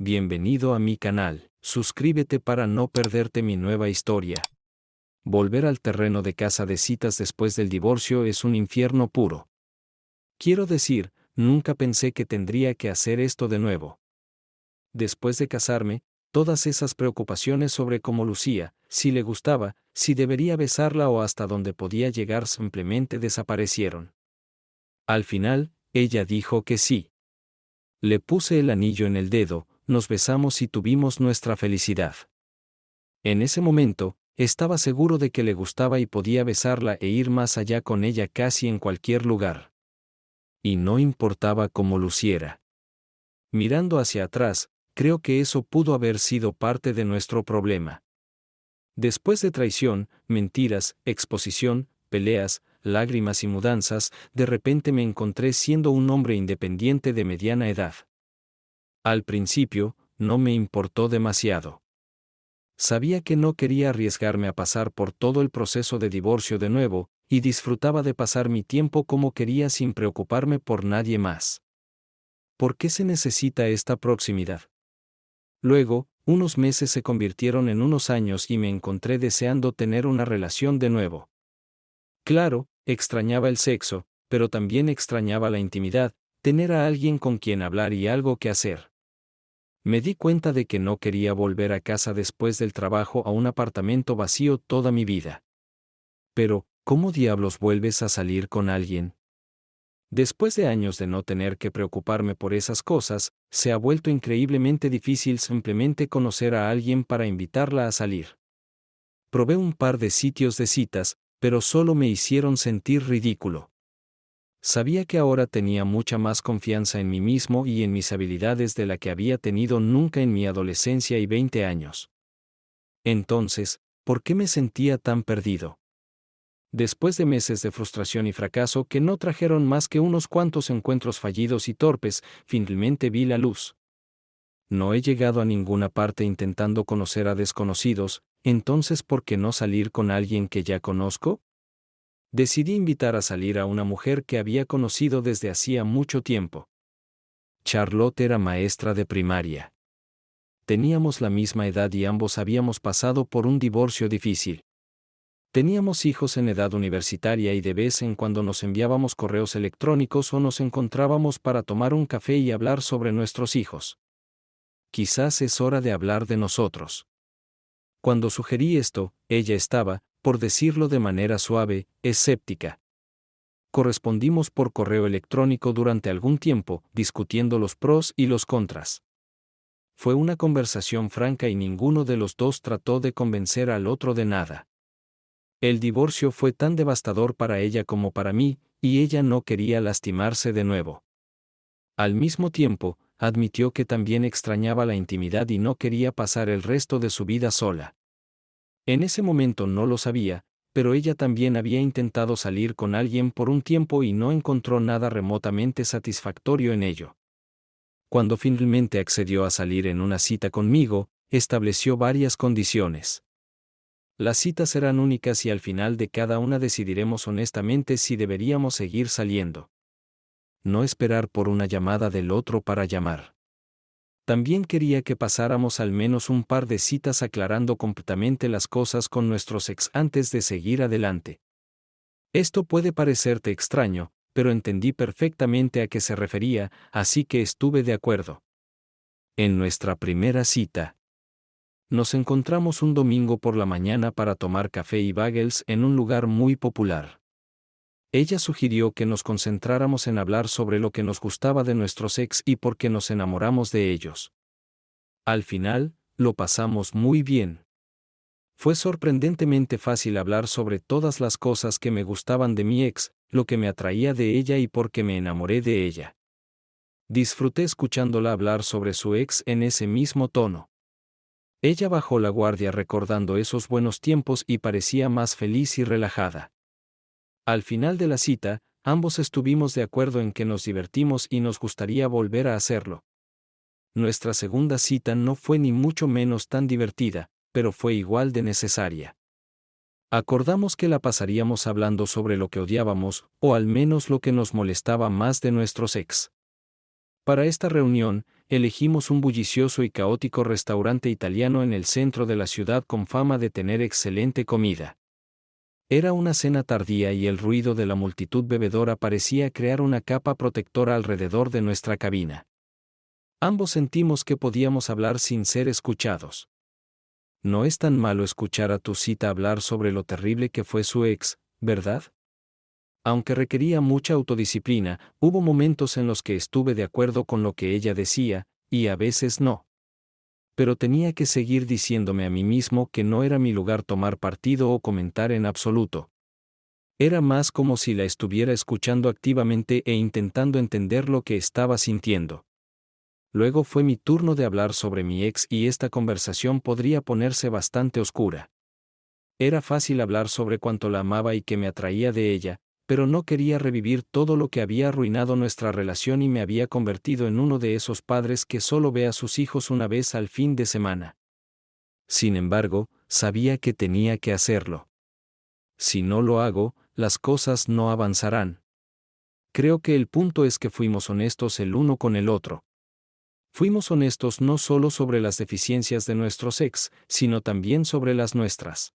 Bienvenido a mi canal. Suscríbete para no perderte mi nueva historia. Volver al terreno de casa de citas después del divorcio es un infierno puro. Quiero decir, nunca pensé que tendría que hacer esto de nuevo. Después de casarme, todas esas preocupaciones sobre cómo lucía, si le gustaba, si debería besarla o hasta dónde podía llegar simplemente desaparecieron. Al final, ella dijo que sí. Le puse el anillo en el dedo, nos besamos y tuvimos nuestra felicidad. En ese momento, estaba seguro de que le gustaba y podía besarla e ir más allá con ella casi en cualquier lugar. Y no importaba cómo luciera. Mirando hacia atrás, creo que eso pudo haber sido parte de nuestro problema. Después de traición, mentiras, exposición, peleas, lágrimas y mudanzas, de repente me encontré siendo un hombre independiente de mediana edad. Al principio, no me importó demasiado. Sabía que no quería arriesgarme a pasar por todo el proceso de divorcio de nuevo, y disfrutaba de pasar mi tiempo como quería sin preocuparme por nadie más. ¿Por qué se necesita esta proximidad? Luego, unos meses se convirtieron en unos años y me encontré deseando tener una relación de nuevo. Claro, extrañaba el sexo, pero también extrañaba la intimidad, tener a alguien con quien hablar y algo que hacer. Me di cuenta de que no quería volver a casa después del trabajo a un apartamento vacío toda mi vida. Pero, ¿cómo diablos vuelves a salir con alguien? Después de años de no tener que preocuparme por esas cosas, se ha vuelto increíblemente difícil simplemente conocer a alguien para invitarla a salir. Probé un par de sitios de citas, pero solo me hicieron sentir ridículo. Sabía que ahora tenía mucha más confianza en mí mismo y en mis habilidades de la que había tenido nunca en mi adolescencia y 20 años. Entonces, ¿por qué me sentía tan perdido? Después de meses de frustración y fracaso que no trajeron más que unos cuantos encuentros fallidos y torpes, finalmente vi la luz. No he llegado a ninguna parte intentando conocer a desconocidos, entonces ¿por qué no salir con alguien que ya conozco? Decidí invitar a salir a una mujer que había conocido desde hacía mucho tiempo. Charlotte era maestra de primaria. Teníamos la misma edad y ambos habíamos pasado por un divorcio difícil. Teníamos hijos en edad universitaria y de vez en cuando nos enviábamos correos electrónicos o nos encontrábamos para tomar un café y hablar sobre nuestros hijos. Quizás es hora de hablar de nosotros. Cuando sugerí esto, ella estaba, por decirlo de manera suave, escéptica. Correspondimos por correo electrónico durante algún tiempo, discutiendo los pros y los contras. Fue una conversación franca y ninguno de los dos trató de convencer al otro de nada. El divorcio fue tan devastador para ella como para mí, y ella no quería lastimarse de nuevo. Al mismo tiempo, admitió que también extrañaba la intimidad y no quería pasar el resto de su vida sola. En ese momento no lo sabía, pero ella también había intentado salir con alguien por un tiempo y no encontró nada remotamente satisfactorio en ello. Cuando finalmente accedió a salir en una cita conmigo, estableció varias condiciones. Las citas serán únicas y al final de cada una decidiremos honestamente si deberíamos seguir saliendo. No esperar por una llamada del otro para llamar. También quería que pasáramos al menos un par de citas aclarando completamente las cosas con nuestros ex antes de seguir adelante. Esto puede parecerte extraño, pero entendí perfectamente a qué se refería, así que estuve de acuerdo. En nuestra primera cita, nos encontramos un domingo por la mañana para tomar café y bagels en un lugar muy popular. Ella sugirió que nos concentráramos en hablar sobre lo que nos gustaba de nuestros ex y por qué nos enamoramos de ellos. Al final, lo pasamos muy bien. Fue sorprendentemente fácil hablar sobre todas las cosas que me gustaban de mi ex, lo que me atraía de ella y por qué me enamoré de ella. Disfruté escuchándola hablar sobre su ex en ese mismo tono. Ella bajó la guardia recordando esos buenos tiempos y parecía más feliz y relajada. Al final de la cita, ambos estuvimos de acuerdo en que nos divertimos y nos gustaría volver a hacerlo. Nuestra segunda cita no fue ni mucho menos tan divertida, pero fue igual de necesaria. Acordamos que la pasaríamos hablando sobre lo que odiábamos, o al menos lo que nos molestaba más de nuestros ex. Para esta reunión, elegimos un bullicioso y caótico restaurante italiano en el centro de la ciudad con fama de tener excelente comida. Era una cena tardía y el ruido de la multitud bebedora parecía crear una capa protectora alrededor de nuestra cabina. Ambos sentimos que podíamos hablar sin ser escuchados. No es tan malo escuchar a tu cita hablar sobre lo terrible que fue su ex, ¿verdad? Aunque requería mucha autodisciplina, hubo momentos en los que estuve de acuerdo con lo que ella decía, y a veces no. Pero tenía que seguir diciéndome a mí mismo que no era mi lugar tomar partido o comentar en absoluto. Era más como si la estuviera escuchando activamente e intentando entender lo que estaba sintiendo. Luego fue mi turno de hablar sobre mi ex y esta conversación podría ponerse bastante oscura. Era fácil hablar sobre cuánto la amaba y que me atraía de ella, pero no quería revivir todo lo que había arruinado nuestra relación y me había convertido en uno de esos padres que solo ve a sus hijos una vez al fin de semana. Sin embargo, sabía que tenía que hacerlo. Si no lo hago, las cosas no avanzarán. Creo que el punto es que fuimos honestos el uno con el otro. Fuimos honestos no solo sobre las deficiencias de nuestros ex, sino también sobre las nuestras.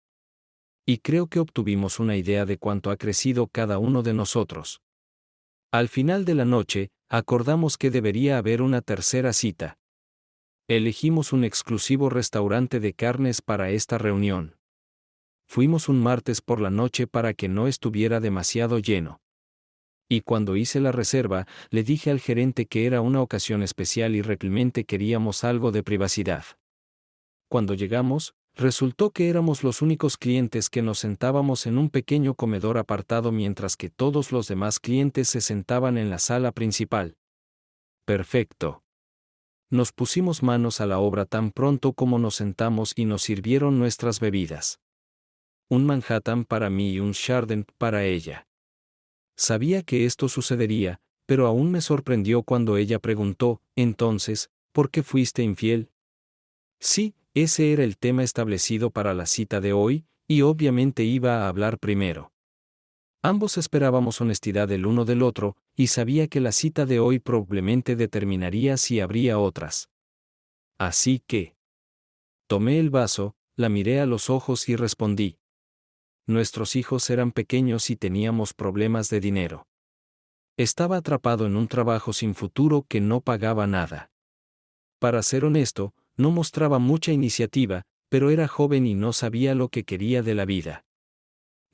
Y creo que obtuvimos una idea de cuánto ha crecido cada uno de nosotros. Al final de la noche, acordamos que debería haber una tercera cita. Elegimos un exclusivo restaurante de carnes para esta reunión. Fuimos un martes por la noche para que no estuviera demasiado lleno. Y cuando hice la reserva, le dije al gerente que era una ocasión especial y realmente queríamos algo de privacidad. Cuando llegamos, resultó que éramos los únicos clientes que nos sentábamos en un pequeño comedor apartado mientras que todos los demás clientes se sentaban en la sala principal. Perfecto. Nos pusimos manos a la obra tan pronto como nos sentamos y nos sirvieron nuestras bebidas. Un Manhattan para mí y un Chardonnay para ella. Sabía que esto sucedería, pero aún me sorprendió cuando ella preguntó, entonces, ¿por qué fuiste infiel? Sí, ese era el tema establecido para la cita de hoy, y obviamente iba a hablar primero. Ambos esperábamos honestidad el uno del otro, y sabía que la cita de hoy probablemente determinaría si habría otras. Así que tomé el vaso, la miré a los ojos y respondí. Nuestros hijos eran pequeños y teníamos problemas de dinero. Estaba atrapado en un trabajo sin futuro que no pagaba nada. Para ser honesto, no mostraba mucha iniciativa, pero era joven y no sabía lo que quería de la vida.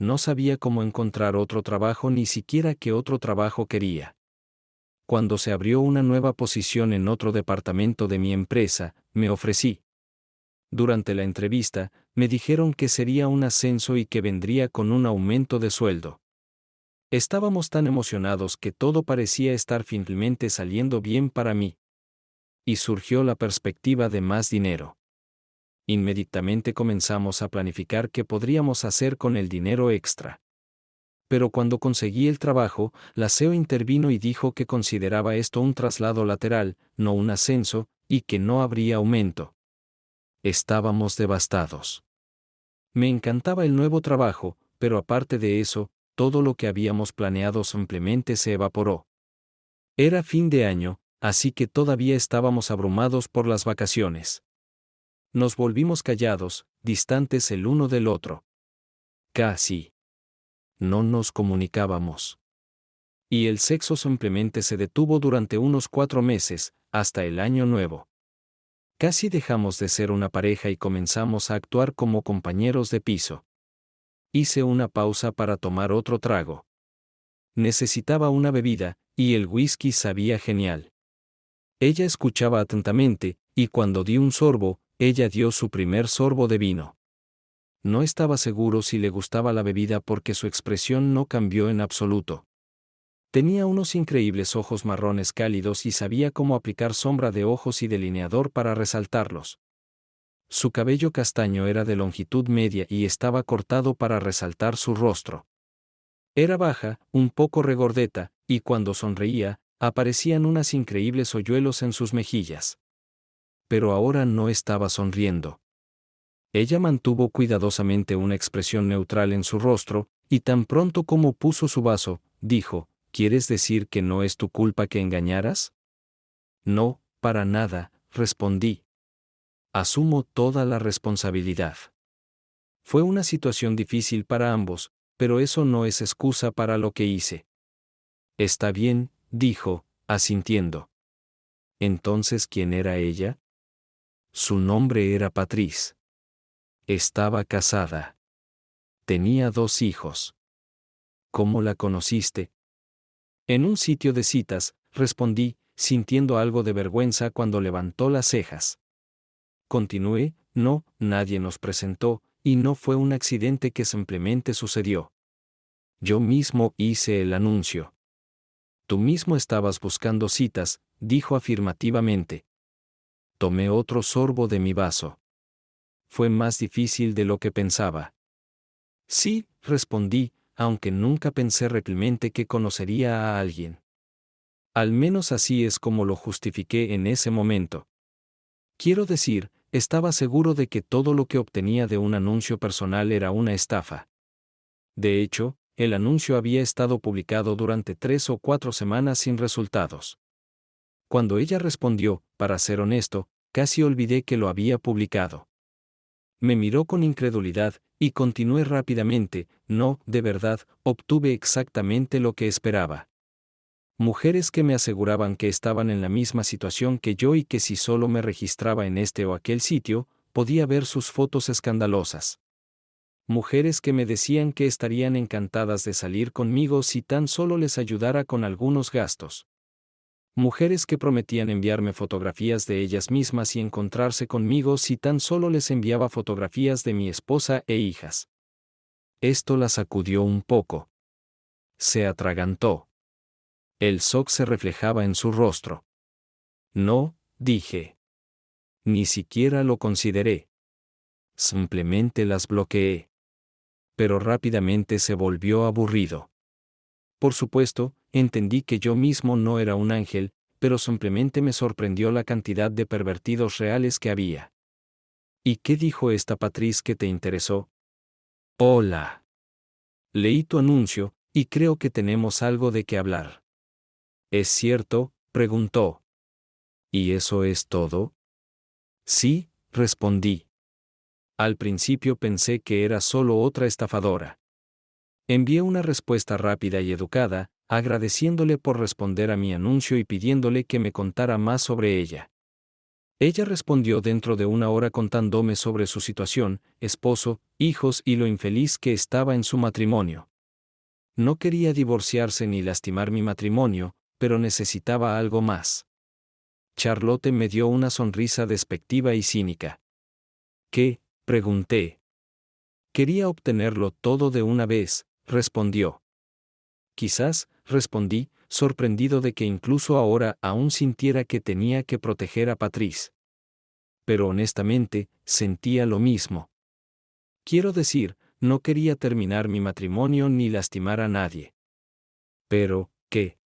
No sabía cómo encontrar otro trabajo ni siquiera qué otro trabajo quería. Cuando se abrió una nueva posición en otro departamento de mi empresa, me ofrecí. Durante la entrevista, me dijeron que sería un ascenso y que vendría con un aumento de sueldo. Estábamos tan emocionados que todo parecía estar finalmente saliendo bien para mí. Y surgió la perspectiva de más dinero. Inmediatamente comenzamos a planificar qué podríamos hacer con el dinero extra. Pero cuando conseguí el trabajo, la CEO intervino y dijo que consideraba esto un traslado lateral, no un ascenso, y que no habría aumento. Estábamos devastados. Me encantaba el nuevo trabajo, pero aparte de eso, todo lo que habíamos planeado simplemente se evaporó. Era fin de año, así que todavía estábamos abrumados por las vacaciones. Nos volvimos callados, distantes el uno del otro. Casi no nos comunicábamos. Y el sexo simplemente se detuvo durante unos 4 meses, hasta el año nuevo. Casi dejamos de ser una pareja y comenzamos a actuar como compañeros de piso. Hice una pausa para tomar otro trago. Necesitaba una bebida, y el whisky sabía genial. Ella escuchaba atentamente, y cuando di un sorbo, ella dio su primer sorbo de vino. No estaba seguro si le gustaba la bebida porque su expresión no cambió en absoluto. Tenía unos increíbles ojos marrones cálidos y sabía cómo aplicar sombra de ojos y delineador para resaltarlos. Su cabello castaño era de longitud media y estaba cortado para resaltar su rostro. Era baja, un poco regordeta, y cuando sonreía, aparecían unos increíbles hoyuelos en sus mejillas. Pero ahora no estaba sonriendo. Ella mantuvo cuidadosamente una expresión neutral en su rostro, y tan pronto como puso su vaso, dijo, ¿quieres decir que no es tu culpa que engañaras? No, para nada, respondí. Asumo toda la responsabilidad. Fue una situación difícil para ambos, pero eso no es excusa para lo que hice. Está bien, dijo, asintiendo. Entonces, ¿quién era ella? Su nombre era Patrice. Estaba casada. Tenía 2 hijos. ¿Cómo la conociste? En un sitio de citas, respondí, sintiendo algo de vergüenza cuando levantó las cejas. Continué, no, nadie nos presentó, y no fue un accidente que simplemente sucedió. Yo mismo hice el anuncio. Tú mismo estabas buscando citas, dijo afirmativamente. Tomé otro sorbo de mi vaso. Fue más difícil de lo que pensaba. Sí, respondí, aunque nunca pensé realmente que conocería a alguien. Al menos así es como lo justifiqué en ese momento. Quiero decir, estaba seguro de que todo lo que obtenía de un anuncio personal era una estafa. De hecho, el anuncio había estado publicado durante 3 o 4 semanas sin resultados. Cuando ella respondió, para ser honesto, casi olvidé que lo había publicado. Me miró con incredulidad, y continué rápidamente, no, de verdad, obtuve exactamente lo que esperaba. Mujeres que me aseguraban que estaban en la misma situación que yo y que si solo me registraba en este o aquel sitio, podía ver sus fotos escandalosas. Mujeres que me decían que estarían encantadas de salir conmigo si tan solo les ayudara con algunos gastos. Mujeres que prometían enviarme fotografías de ellas mismas y encontrarse conmigo si tan solo les enviaba fotografías de mi esposa e hijas. Esto la sacudió un poco. Se atragantó. El shock se reflejaba en su rostro. No, dije. Ni siquiera lo consideré. Simplemente las bloqueé. Pero rápidamente se volvió aburrido. Por supuesto, entendí que yo mismo no era un ángel, pero simplemente me sorprendió la cantidad de pervertidos reales que había. ¿Y qué dijo esta Patrice que te interesó? Hola. Leí tu anuncio, y creo que tenemos algo de qué hablar. ¿Es cierto?, preguntó. ¿Y eso es todo? Sí, respondí. Al principio pensé que era solo otra estafadora. Envié una respuesta rápida y educada, agradeciéndole por responder a mi anuncio y pidiéndole que me contara más sobre ella. Ella respondió dentro de 1 hora contándome sobre su situación, esposo, hijos y lo infeliz que estaba en su matrimonio. No quería divorciarse ni lastimar mi matrimonio, pero necesitaba algo más. Charlotte me dio una sonrisa despectiva y cínica. ¿Qué?, pregunté. Quería obtenerlo todo de una vez, respondió. Quizás, respondí, sorprendido de que incluso ahora aún sintiera que tenía que proteger a Patrice. Pero honestamente, sentía lo mismo. Quiero decir, no quería terminar mi matrimonio ni lastimar a nadie. Pero, ¿qué?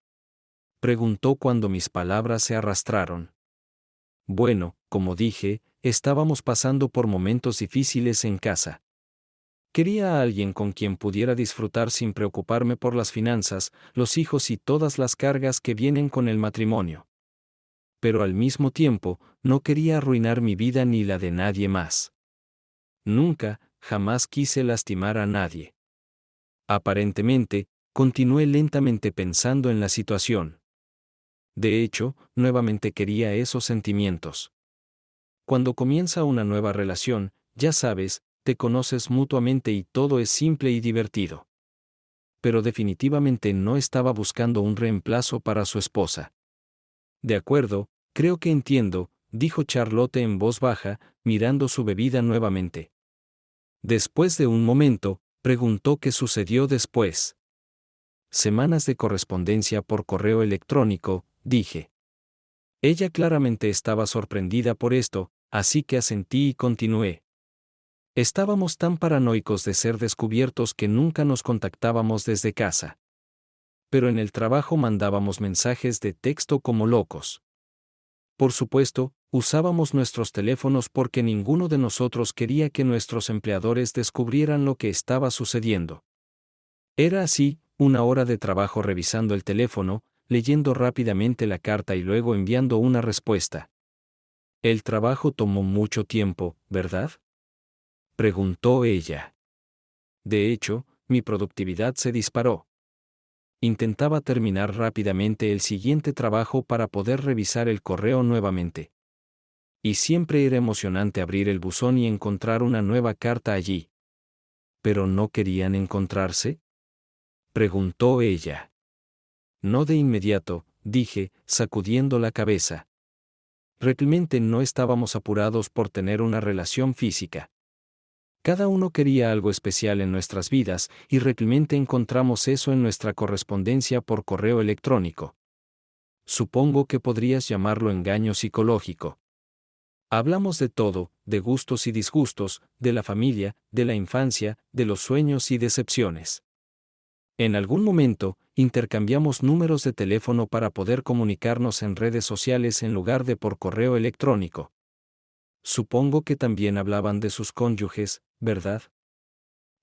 Preguntó cuando mis palabras se arrastraron. Bueno, como dije, estábamos pasando por momentos difíciles en casa. Quería a alguien con quien pudiera disfrutar sin preocuparme por las finanzas, los hijos y todas las cargas que vienen con el matrimonio. Pero al mismo tiempo, no quería arruinar mi vida ni la de nadie más. Nunca, jamás quise lastimar a nadie. Aparentemente, continué lentamente pensando en la situación. De hecho, nuevamente quería esos sentimientos. Cuando comienza una nueva relación, ya sabes, te conoces mutuamente y todo es simple y divertido. Pero definitivamente no estaba buscando un reemplazo para su esposa. De acuerdo, creo que entiendo, dijo Charlotte en voz baja, mirando su bebida nuevamente. Después de un momento, preguntó qué sucedió después. Semanas de correspondencia por correo electrónico, dije. Ella claramente estaba sorprendida por esto, así que asentí y continué. Estábamos tan paranoicos de ser descubiertos que nunca nos contactábamos desde casa. Pero en el trabajo mandábamos mensajes de texto como locos. Por supuesto, usábamos nuestros teléfonos porque ninguno de nosotros quería que nuestros empleadores descubrieran lo que estaba sucediendo. Era así, 1 hora de trabajo revisando el teléfono, leyendo rápidamente la carta y luego enviando una respuesta. El trabajo tomó mucho tiempo, ¿verdad? Preguntó ella. De hecho, mi productividad se disparó. Intentaba terminar rápidamente el siguiente trabajo para poder revisar el correo nuevamente. Y siempre era emocionante abrir el buzón y encontrar una nueva carta allí. ¿Pero no querían encontrarse? Preguntó ella. No de inmediato, dije, sacudiendo la cabeza. Realmente no estábamos apurados por tener una relación física. Cada uno quería algo especial en nuestras vidas, y realmente encontramos eso en nuestra correspondencia por correo electrónico. Supongo que podrías llamarlo engaño psicológico. Hablamos de todo, de gustos y disgustos, de la familia, de la infancia, de los sueños y decepciones. En algún momento, intercambiamos números de teléfono para poder comunicarnos en redes sociales en lugar de por correo electrónico. Supongo que también hablaban de sus cónyuges, ¿verdad?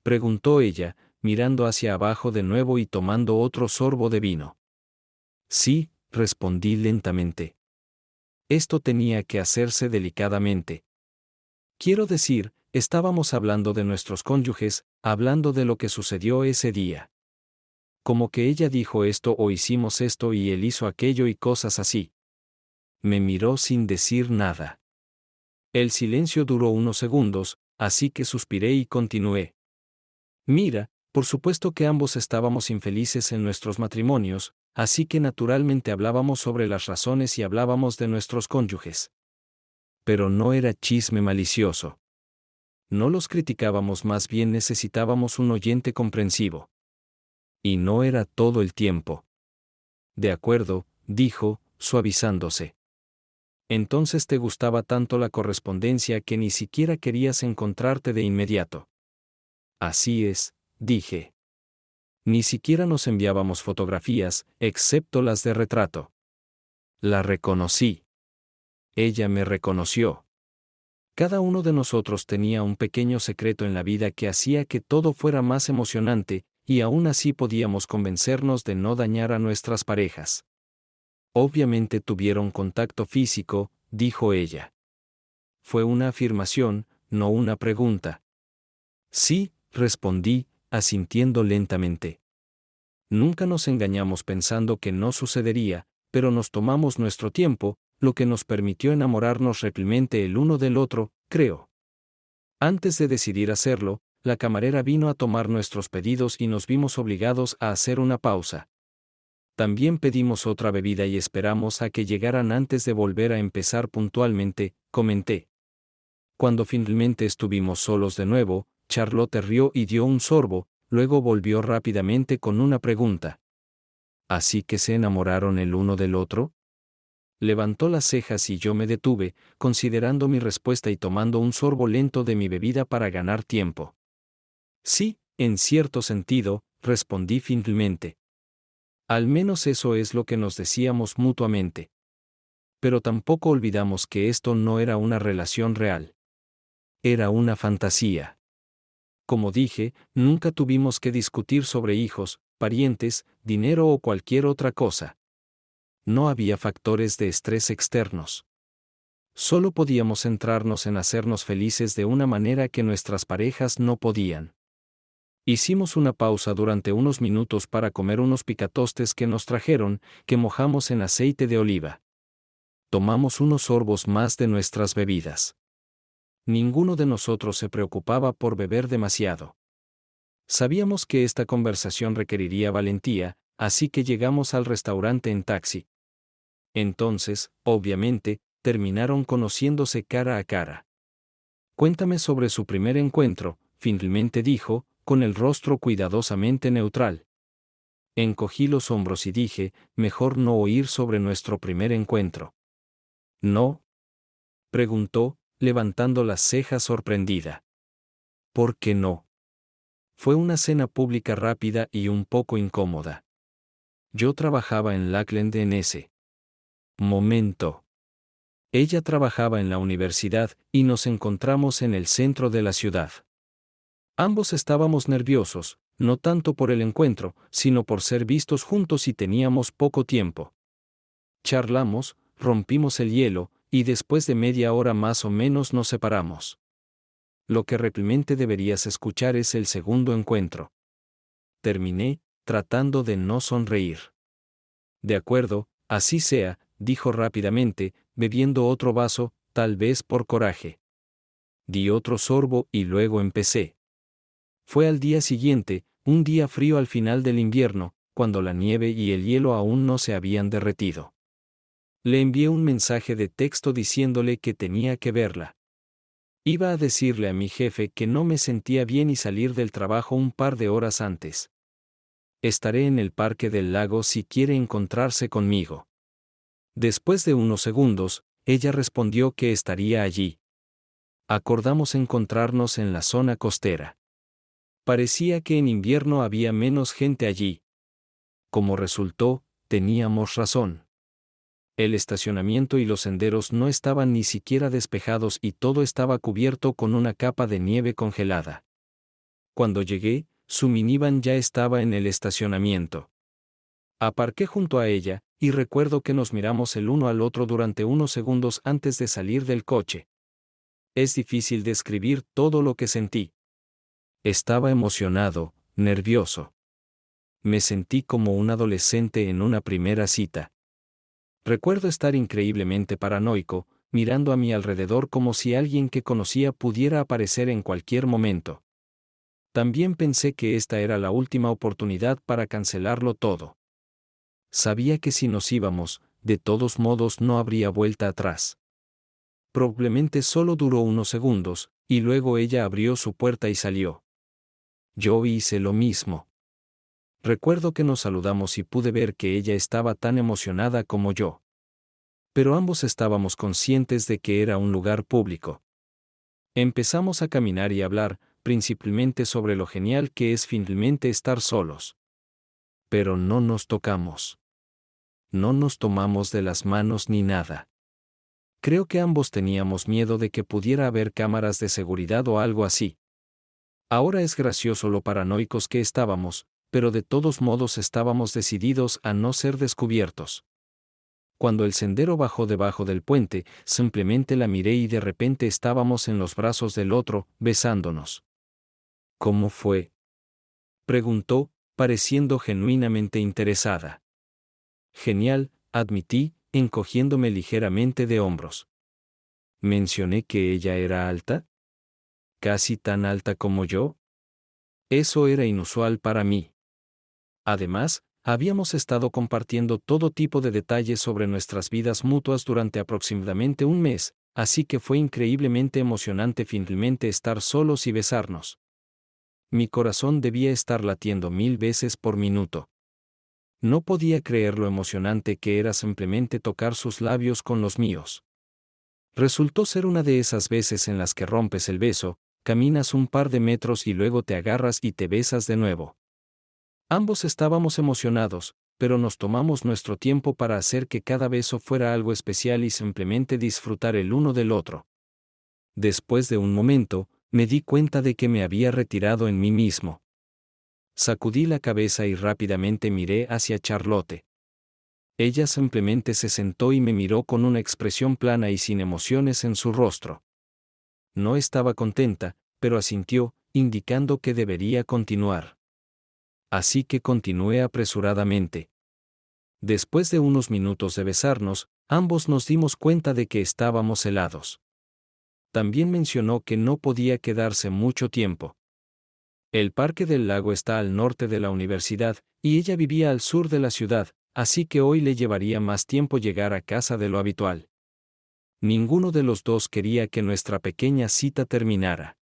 Preguntó ella, mirando hacia abajo de nuevo y tomando otro sorbo de vino. Sí, respondí lentamente. Esto tenía que hacerse delicadamente. Quiero decir, estábamos hablando de nuestros cónyuges, hablando de lo que sucedió ese día. Como que ella dijo esto o hicimos esto y él hizo aquello y cosas así. Me miró sin decir nada. El silencio duró unos segundos, así que suspiré y continué. Mira, por supuesto que ambos estábamos infelices en nuestros matrimonios, así que naturalmente hablábamos sobre las razones y hablábamos de nuestros cónyuges. Pero no era chisme malicioso. No los criticábamos, más bien necesitábamos un oyente comprensivo. Y no era todo el tiempo. De acuerdo, dijo, suavizándose. Entonces te gustaba tanto la correspondencia que ni siquiera querías encontrarte de inmediato. Así es, dije. Ni siquiera nos enviábamos fotografías, excepto las de retrato. La reconocí. Ella me reconoció. Cada uno de nosotros tenía un pequeño secreto en la vida que hacía que todo fuera más emocionante, y aún así podíamos convencernos de no dañar a nuestras parejas. Obviamente tuvieron contacto físico, dijo ella. Fue una afirmación, no una pregunta. Sí, respondí, asintiendo lentamente. Nunca nos engañamos pensando que no sucedería, pero nos tomamos nuestro tiempo, lo que nos permitió enamorarnos realmente el uno del otro, creo. Antes de decidir hacerlo, la camarera vino a tomar nuestros pedidos y nos vimos obligados a hacer una pausa. También pedimos otra bebida y esperamos a que llegaran antes de volver a empezar puntualmente, comenté. Cuando finalmente estuvimos solos de nuevo, Charlotte rió y dio un sorbo, luego volvió rápidamente con una pregunta. ¿Así que se enamoraron el uno del otro? Levantó las cejas y yo me detuve, considerando mi respuesta y tomando un sorbo lento de mi bebida para ganar tiempo. Sí, en cierto sentido, respondí finalmente. Al menos eso es lo que nos decíamos mutuamente. Pero tampoco olvidamos que esto no era una relación real. Era una fantasía. Como dije, nunca tuvimos que discutir sobre hijos, parientes, dinero o cualquier otra cosa. No había factores de estrés externos. Solo podíamos centrarnos en hacernos felices de una manera que nuestras parejas no podían. Hicimos una pausa durante unos minutos para comer unos picatostes que nos trajeron, que mojamos en aceite de oliva. Tomamos unos sorbos más de nuestras bebidas. Ninguno de nosotros se preocupaba por beber demasiado. Sabíamos que esta conversación requeriría valentía, así que llegamos al restaurante en taxi. Entonces, obviamente, terminaron conociéndose cara a cara. Cuéntame sobre su primer encuentro, finalmente dijo, con el rostro cuidadosamente neutral. Encogí los hombros y dije, mejor no oír sobre nuestro primer encuentro. ¿No? Preguntó, levantando las cejas sorprendida. ¿Por qué no? Fue una cena pública rápida y un poco incómoda. Yo trabajaba en Lackland en ese momento. Ella trabajaba en la universidad y nos encontramos en el centro de la ciudad. Ambos estábamos nerviosos, no tanto por el encuentro, sino por ser vistos juntos y teníamos poco tiempo. Charlamos, rompimos el hielo, y después de media hora más o menos nos separamos. Lo que realmente deberías escuchar es el segundo encuentro. Terminé, tratando de no sonreír. De acuerdo, así sea, dijo rápidamente, bebiendo otro vaso, tal vez por coraje. Di otro sorbo y luego empecé. Fue al día siguiente, un día frío al final del invierno, cuando la nieve y el hielo aún no se habían derretido. Le envié un mensaje de texto diciéndole que tenía que verla. Iba a decirle a mi jefe que no me sentía bien y salir del trabajo un par de horas antes. Estaré en el parque del lago si quiere encontrarse conmigo. Después de unos segundos, ella respondió que estaría allí. Acordamos encontrarnos en la zona costera. Parecía que en invierno había menos gente allí. Como resultó, teníamos razón. El estacionamiento y los senderos no estaban ni siquiera despejados y todo estaba cubierto con una capa de nieve congelada. Cuando llegué, su minivan ya estaba en el estacionamiento. Aparqué junto a ella, y recuerdo que nos miramos el uno al otro durante unos segundos antes de salir del coche. Es difícil describir todo lo que sentí. Estaba emocionado, nervioso. Me sentí como un adolescente en una primera cita. Recuerdo estar increíblemente paranoico, mirando a mi alrededor como si alguien que conocía pudiera aparecer en cualquier momento. También pensé que esta era la última oportunidad para cancelarlo todo. Sabía que si nos íbamos, de todos modos no habría vuelta atrás. Probablemente solo duró unos segundos, y luego ella abrió su puerta y salió. Yo hice lo mismo. Recuerdo que nos saludamos y pude ver que ella estaba tan emocionada como yo. Pero ambos estábamos conscientes de que era un lugar público. Empezamos a caminar y hablar, principalmente sobre lo genial que es finalmente estar solos. Pero no nos tocamos. No nos tomamos de las manos ni nada. Creo que ambos teníamos miedo de que pudiera haber cámaras de seguridad o algo así. Ahora es gracioso lo paranoicos que estábamos, pero de todos modos estábamos decididos a no ser descubiertos. Cuando el sendero bajó debajo del puente, simplemente la miré y de repente estábamos en los brazos del otro, besándonos. ¿Cómo fue?, preguntó, pareciendo genuinamente interesada. Genial, admití, encogiéndome ligeramente de hombros. ¿Mencioné que ella era alta? ¿Casi tan alta como yo? Eso era inusual para mí. Además, habíamos estado compartiendo todo tipo de detalles sobre nuestras vidas mutuas durante aproximadamente un mes, así que fue increíblemente emocionante finalmente estar solos y besarnos. Mi corazón debía estar latiendo 1000 veces por minuto. No podía creer lo emocionante que era simplemente tocar sus labios con los míos. Resultó ser una de esas veces en las que rompes el beso, caminas un par de metros y luego te agarras y te besas de nuevo. Ambos estábamos emocionados, pero nos tomamos nuestro tiempo para hacer que cada beso fuera algo especial y simplemente disfrutar el uno del otro. Después de un momento, me di cuenta de que me había retirado en mí mismo. Sacudí la cabeza y rápidamente miré hacia Charlotte. Ella simplemente se sentó y me miró con una expresión plana y sin emociones en su rostro. No estaba contenta, pero asintió, indicando que debería continuar. Así que continué apresuradamente. Después de unos minutos de besarnos, ambos nos dimos cuenta de que estábamos helados. También mencionó que no podía quedarse mucho tiempo. El Parque del Lago está al norte de la universidad, y ella vivía al sur de la ciudad, así que hoy le llevaría más tiempo llegar a casa de lo habitual. Ninguno de los dos quería que nuestra pequeña cita terminara.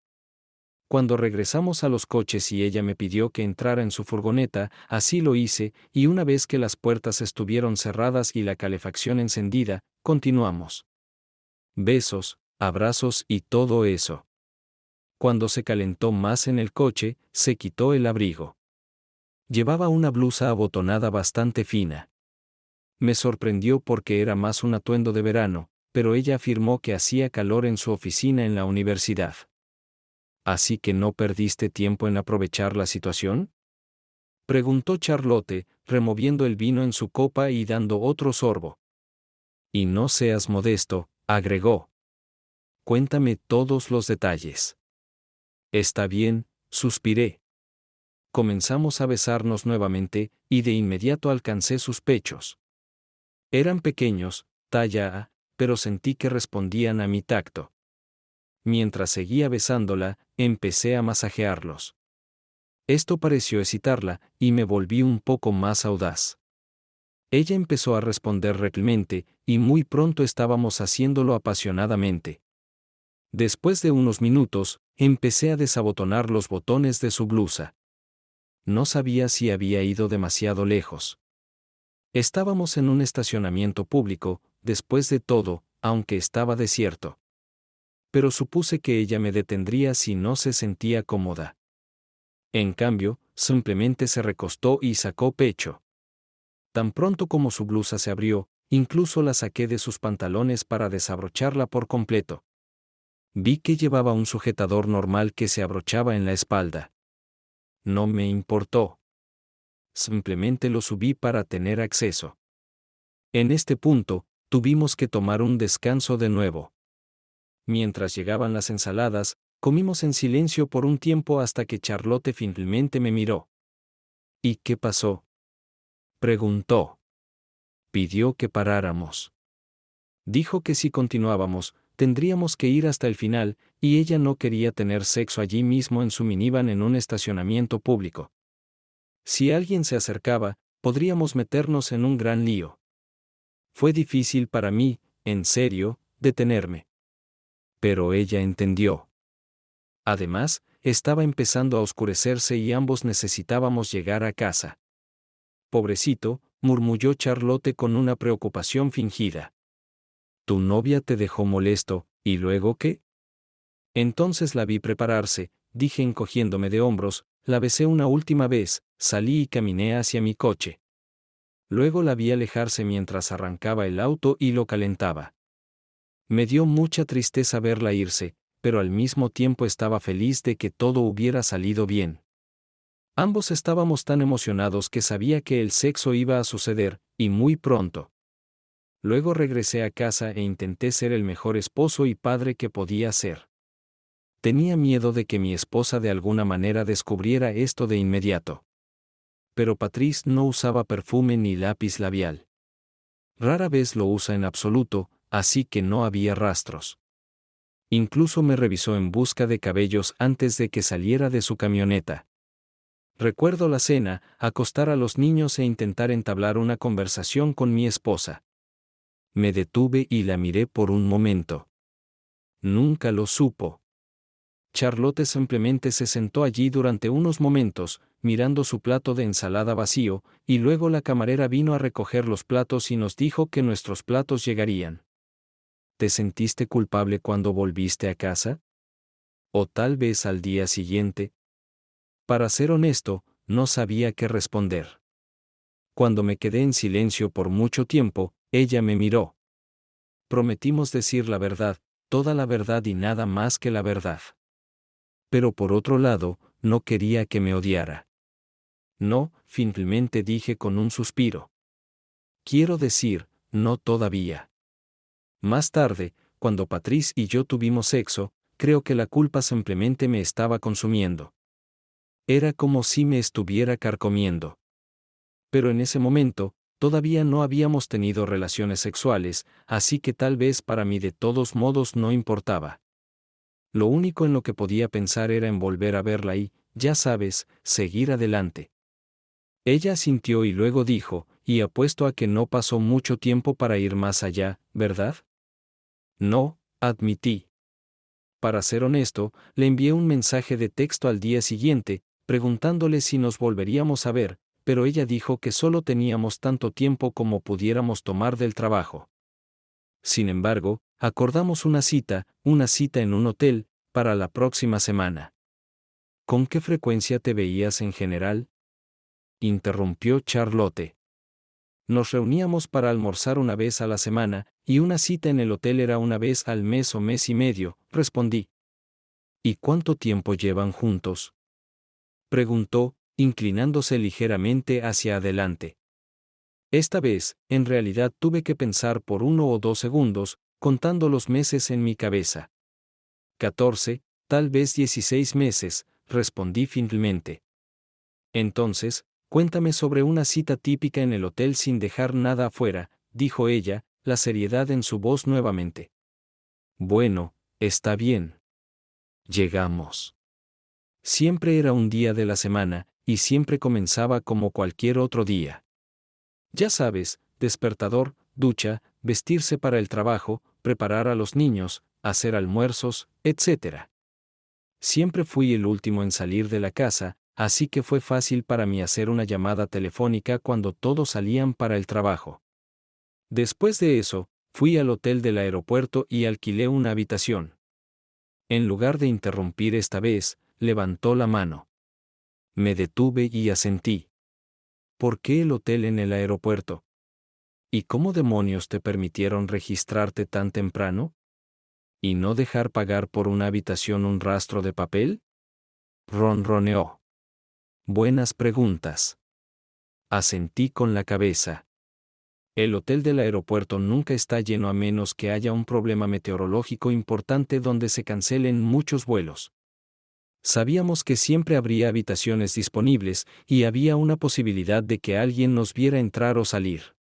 Cuando regresamos a los coches y ella me pidió que entrara en su furgoneta, así lo hice, y una vez que las puertas estuvieron cerradas y la calefacción encendida, continuamos. Besos, abrazos y todo eso. Cuando se calentó más en el coche, se quitó el abrigo. Llevaba una blusa abotonada bastante fina. Me sorprendió porque era más un atuendo de verano, pero ella afirmó que hacía calor en su oficina en la universidad. ¿Así que no perdiste tiempo en aprovechar la situación? Preguntó Charlotte, removiendo el vino en su copa y dando otro sorbo. Y no seas modesto, agregó. Cuéntame todos los detalles. Está bien, suspiré. Comenzamos a besarnos nuevamente, y de inmediato alcancé sus pechos. Eran pequeños, talla A, pero sentí que respondían a mi tacto. Mientras seguía besándola, empecé a masajearlos. Esto pareció excitarla, y me volví un poco más audaz. Ella empezó a responder rectamente, y muy pronto estábamos haciéndolo apasionadamente. Después de unos minutos, empecé a desabotonar los botones de su blusa. No sabía si había ido demasiado lejos. Estábamos en un estacionamiento público, después de todo, aunque estaba desierto. Pero supuse que ella me detendría si no se sentía cómoda. En cambio, simplemente se recostó y sacó pecho. Tan pronto como su blusa se abrió, incluso la saqué de sus pantalones para desabrocharla por completo. Vi que llevaba un sujetador normal que se abrochaba en la espalda. No me importó. Simplemente lo subí para tener acceso. En este punto, tuvimos que tomar un descanso de nuevo. Mientras llegaban las ensaladas, comimos en silencio por un tiempo hasta que Charlotte finalmente me miró. ¿Y qué pasó?, preguntó. Pidió que paráramos. Dijo que si continuábamos, tendríamos que ir hasta el final, y ella no quería tener sexo allí mismo en su minivan en un estacionamiento público. Si alguien se acercaba, podríamos meternos en un gran lío. Fue difícil para mí, en serio, detenerme. Pero ella entendió. Además, estaba empezando a oscurecerse y ambos necesitábamos llegar a casa. Pobrecito, murmulló Charlotte con una preocupación fingida. Tu novia te dejó molesto, ¿y luego qué? Entonces la vi prepararse, dije encogiéndome de hombros, la besé una última vez, salí y caminé hacia mi coche. Luego la vi alejarse mientras arrancaba el auto y lo calentaba. Me dio mucha tristeza verla irse, pero al mismo tiempo estaba feliz de que todo hubiera salido bien. Ambos estábamos tan emocionados que sabía que el sexo iba a suceder, y muy pronto. Luego regresé a casa e intenté ser el mejor esposo y padre que podía ser. Tenía miedo de que mi esposa de alguna manera descubriera esto de inmediato. Pero Patrice no usaba perfume ni lápiz labial. Rara vez lo usa en absoluto, así que no había rastros. Incluso me revisó en busca de cabellos antes de que saliera de su camioneta. Recuerdo la cena, acostar a los niños e intentar entablar una conversación con mi esposa. Me detuve y la miré por un momento. Nunca lo supo. Charlotte simplemente se sentó allí durante unos momentos, mirando su plato de ensalada vacío, y luego la camarera vino a recoger los platos y nos dijo que nuestros platos llegarían. ¿Te sentiste culpable cuando volviste a casa? ¿O tal vez al día siguiente? Para ser honesto, no sabía qué responder. Cuando me quedé en silencio por mucho tiempo, ella me miró. Prometimos decir la verdad, toda la verdad y nada más que la verdad. Pero por otro lado, no quería que me odiara. No, finalmente dije con un suspiro. Quiero decir, no todavía. Más tarde, cuando Patrice y yo tuvimos sexo, creo que la culpa simplemente me estaba consumiendo. Era como si me estuviera carcomiendo. Pero en ese momento, todavía no habíamos tenido relaciones sexuales, así que tal vez para mí de todos modos no importaba. Lo único en lo que podía pensar era en volver a verla y, ya sabes, seguir adelante. Ella asintió y luego dijo, y apuesto a que no pasó mucho tiempo para ir más allá, ¿verdad? No, admití. Para ser honesto, le envié un mensaje de texto al día siguiente, preguntándole si nos volveríamos a ver, pero ella dijo que solo teníamos tanto tiempo como pudiéramos tomar del trabajo. Sin embargo, acordamos una cita en un hotel, para la próxima semana. ¿Con qué frecuencia te veías en general?, interrumpió Charlotte. Nos reuníamos para almorzar una vez a la semana, y una cita en el hotel era una vez al mes o mes y medio, respondí. ¿Y cuánto tiempo llevan juntos?, preguntó, inclinándose ligeramente hacia adelante. Esta vez, en realidad tuve que pensar por 1 o 2 segundos, contando los meses en mi cabeza. 14, tal vez 16 meses, respondí finalmente. Entonces, cuéntame sobre una cita típica en el hotel sin dejar nada afuera, dijo ella, la seriedad en su voz nuevamente. Bueno, está bien. Llegamos. Siempre era un día de la semana, y siempre comenzaba como cualquier otro día. Ya sabes, despertador, ducha, vestirse para el trabajo, preparar a los niños, hacer almuerzos, etc. Siempre fui el último en salir de la casa, así que fue fácil para mí hacer una llamada telefónica cuando todos salían para el trabajo. Después de eso, fui al hotel del aeropuerto y alquilé una habitación. En lugar de interrumpir esta vez, levantó la mano. Me detuve y asentí. ¿Por qué el hotel en el aeropuerto? ¿Y cómo demonios te permitieron registrarte tan temprano? ¿Y no dejar pagar por una habitación un rastro de papel? Ronroneó. Buenas preguntas. Asentí con la cabeza. El hotel del aeropuerto nunca está lleno a menos que haya un problema meteorológico importante donde se cancelen muchos vuelos. Sabíamos que siempre habría habitaciones disponibles y había una posibilidad de que alguien nos viera entrar o salir.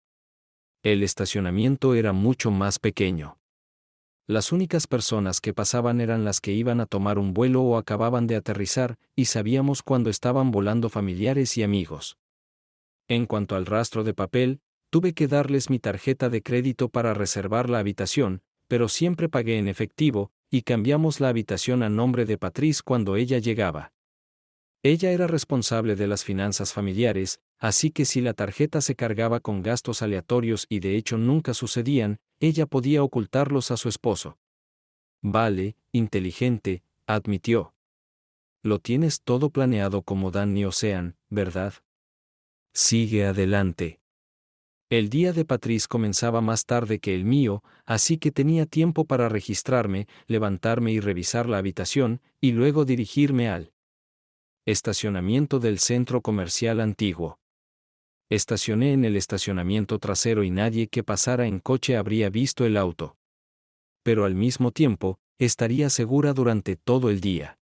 El estacionamiento era mucho más pequeño. Las únicas personas que pasaban eran las que iban a tomar un vuelo o acababan de aterrizar, y sabíamos cuando estaban volando familiares y amigos. En cuanto al rastro de papel, tuve que darles mi tarjeta de crédito para reservar la habitación, pero siempre pagué en efectivo, y cambiamos la habitación a nombre de Patrice cuando ella llegaba. Ella era responsable de las finanzas familiares, así que si la tarjeta se cargaba con gastos aleatorios y de hecho nunca sucedían, ella podía ocultarlos a su esposo. Vale, inteligente, admitió. Lo tienes todo planeado como Dan y Ocean, ¿verdad? Sigue adelante. El día de Patrice comenzaba más tarde que el mío, así que tenía tiempo para registrarme, levantarme y revisar la habitación, y luego dirigirme al estacionamiento del centro comercial antiguo. Estacioné en el estacionamiento trasero y nadie que pasara en coche habría visto el auto. Pero al mismo tiempo, estaría segura durante todo el día.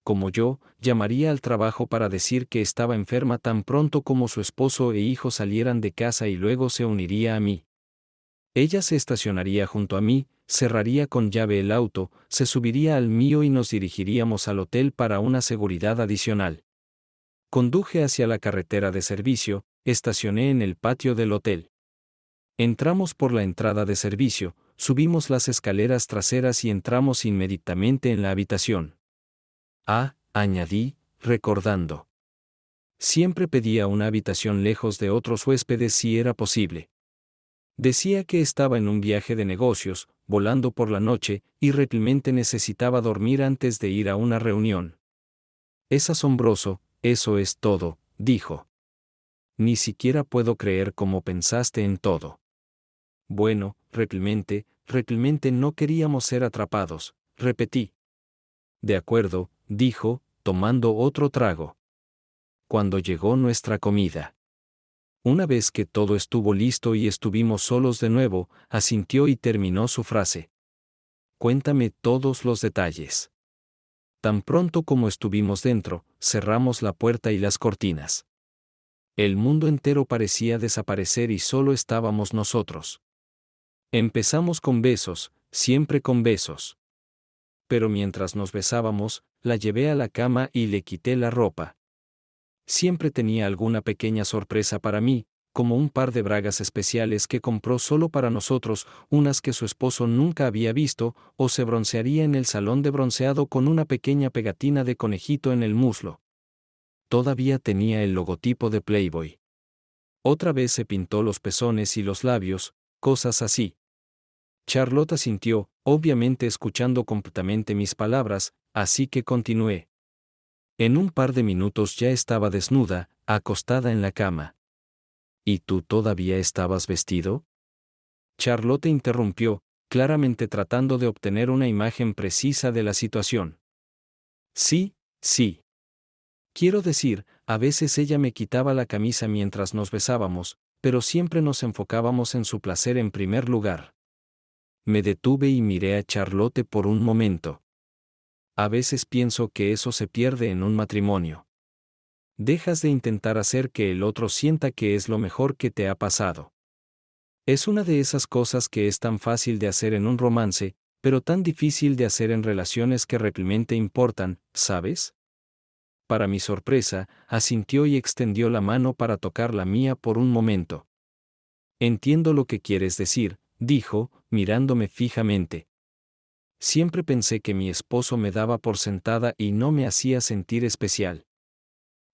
Como yo, llamaría al trabajo para decir que estaba enferma tan pronto como su esposo e hijo salieran de casa y luego se uniría a mí. Ella se estacionaría junto a mí, cerraría con llave el auto, se subiría al mío y nos dirigiríamos al hotel para una seguridad adicional. Conduje hacia la carretera de servicio, estacioné en el patio del hotel. Entramos por la entrada de servicio, subimos las escaleras traseras y entramos inmediatamente en la habitación. Añadí, recordando. Siempre pedía una habitación lejos de otros huéspedes si era posible. Decía que estaba en un viaje de negocios, volando por la noche, y realmente necesitaba dormir antes de ir a una reunión. Es asombroso, eso es todo, dijo. Ni siquiera puedo creer cómo pensaste en todo. Bueno, realmente no queríamos ser atrapados, repetí. De acuerdo, dijo, tomando otro trago. Cuando llegó nuestra comida. Una vez que todo estuvo listo y estuvimos solos de nuevo, asintió y terminó su frase. Cuéntame todos los detalles. Tan pronto como estuvimos dentro, cerramos la puerta y las cortinas. El mundo entero parecía desaparecer y solo estábamos nosotros. Empezamos con besos, siempre con besos. Pero mientras nos besábamos, la llevé a la cama y le quité la ropa. Siempre tenía alguna pequeña sorpresa para mí, como un par de bragas especiales que compró solo para nosotros, unas que su esposo nunca había visto, o se broncearía en el salón de bronceado con una pequeña pegatina de conejito en el muslo. Todavía tenía el logotipo de Playboy. Otra vez se pintó los pezones y los labios, cosas así. Charlotte asintió, obviamente escuchando completamente mis palabras, así que continué. En un par de minutos ya estaba desnuda, acostada en la cama. ¿Y tú todavía estabas vestido? Charlotte interrumpió, claramente tratando de obtener una imagen precisa de la situación. Sí. Quiero decir, a veces ella me quitaba la camisa mientras nos besábamos, pero siempre nos enfocábamos en su placer en primer lugar. Me detuve y miré a Charlotte por un momento. A veces pienso que eso se pierde en un matrimonio. Dejas de intentar hacer que el otro sienta que es lo mejor que te ha pasado. Es una de esas cosas que es tan fácil de hacer en un romance, pero tan difícil de hacer en relaciones que realmente importan, ¿sabes? Para mi sorpresa, asintió y extendió la mano para tocar la mía por un momento. Entiendo lo que quieres decir, dijo, mirándome fijamente. Siempre pensé que mi esposo me daba por sentada y no me hacía sentir especial.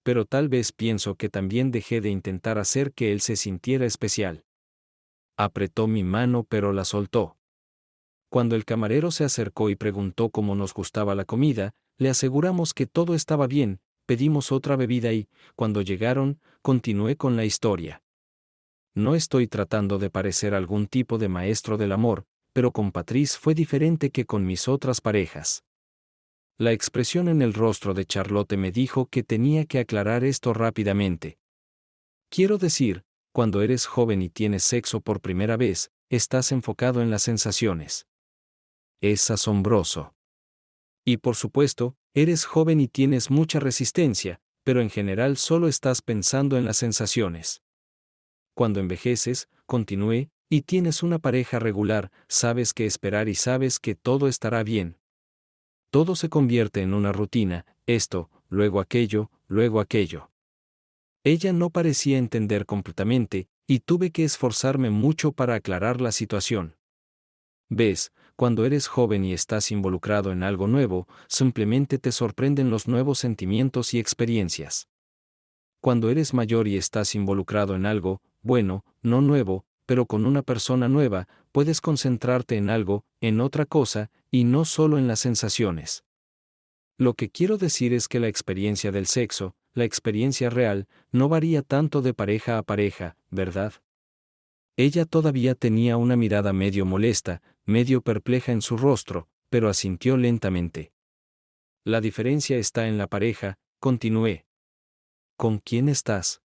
Pero tal vez pienso que también dejé de intentar hacer que él se sintiera especial. Apretó mi mano pero la soltó. Cuando el camarero se acercó y preguntó cómo nos gustaba la comida, le aseguramos que todo estaba bien, pedimos otra bebida y, cuando llegaron, continué con la historia. No estoy tratando de parecer algún tipo de maestro del amor, pero con Patrice fue diferente que con mis otras parejas. La expresión en el rostro de Charlotte me dijo que tenía que aclarar esto rápidamente. Quiero decir, cuando eres joven y tienes sexo por primera vez, estás enfocado en las sensaciones. Es asombroso. Y por supuesto, eres joven y tienes mucha resistencia, pero en general solo estás pensando en las sensaciones. Cuando envejeces, continué, y tienes una pareja regular, sabes qué esperar y sabes que todo estará bien. Todo se convierte en una rutina, esto, luego aquello, luego aquello. Ella no parecía entender completamente, y tuve que esforzarme mucho para aclarar la situación. Ves, cuando eres joven y estás involucrado en algo nuevo, simplemente te sorprenden los nuevos sentimientos y experiencias. Cuando eres mayor y estás involucrado en algo, bueno, no nuevo, pero con una persona nueva, puedes concentrarte en algo, en otra cosa, y no solo en las sensaciones. Lo que quiero decir es que la experiencia del sexo, la experiencia real, no varía tanto de pareja a pareja, ¿verdad? Ella todavía tenía una mirada medio molesta, medio perpleja en su rostro, pero asintió lentamente. La diferencia está en la pareja, continué. ¿Con quién estás?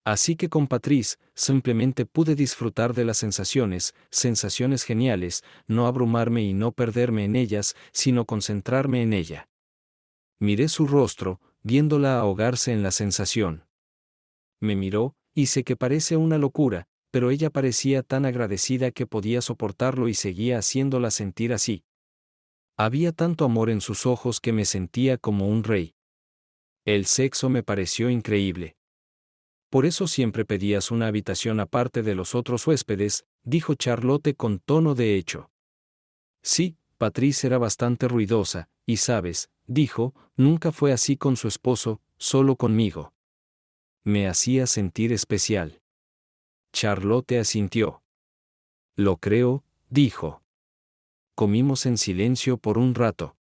Así que con Patrice, simplemente pude disfrutar de las sensaciones geniales, no abrumarme y no perderme en ellas, sino concentrarme en ella. Miré su rostro, viéndola ahogarse en la sensación. Me miró, y sé que parece una locura, pero ella parecía tan agradecida que podía soportarlo y seguía haciéndola sentir así. Había tanto amor en sus ojos que me sentía como un rey. El sexo me pareció increíble. Por eso siempre pedías una habitación aparte de los otros huéspedes, dijo Charlotte con tono de hecho. Sí, Patrice era bastante ruidosa, y sabes, dijo, nunca fue así con su esposo, solo conmigo. Me hacía sentir especial. Charlotte asintió. Lo creo, dijo. Comimos en silencio por un rato.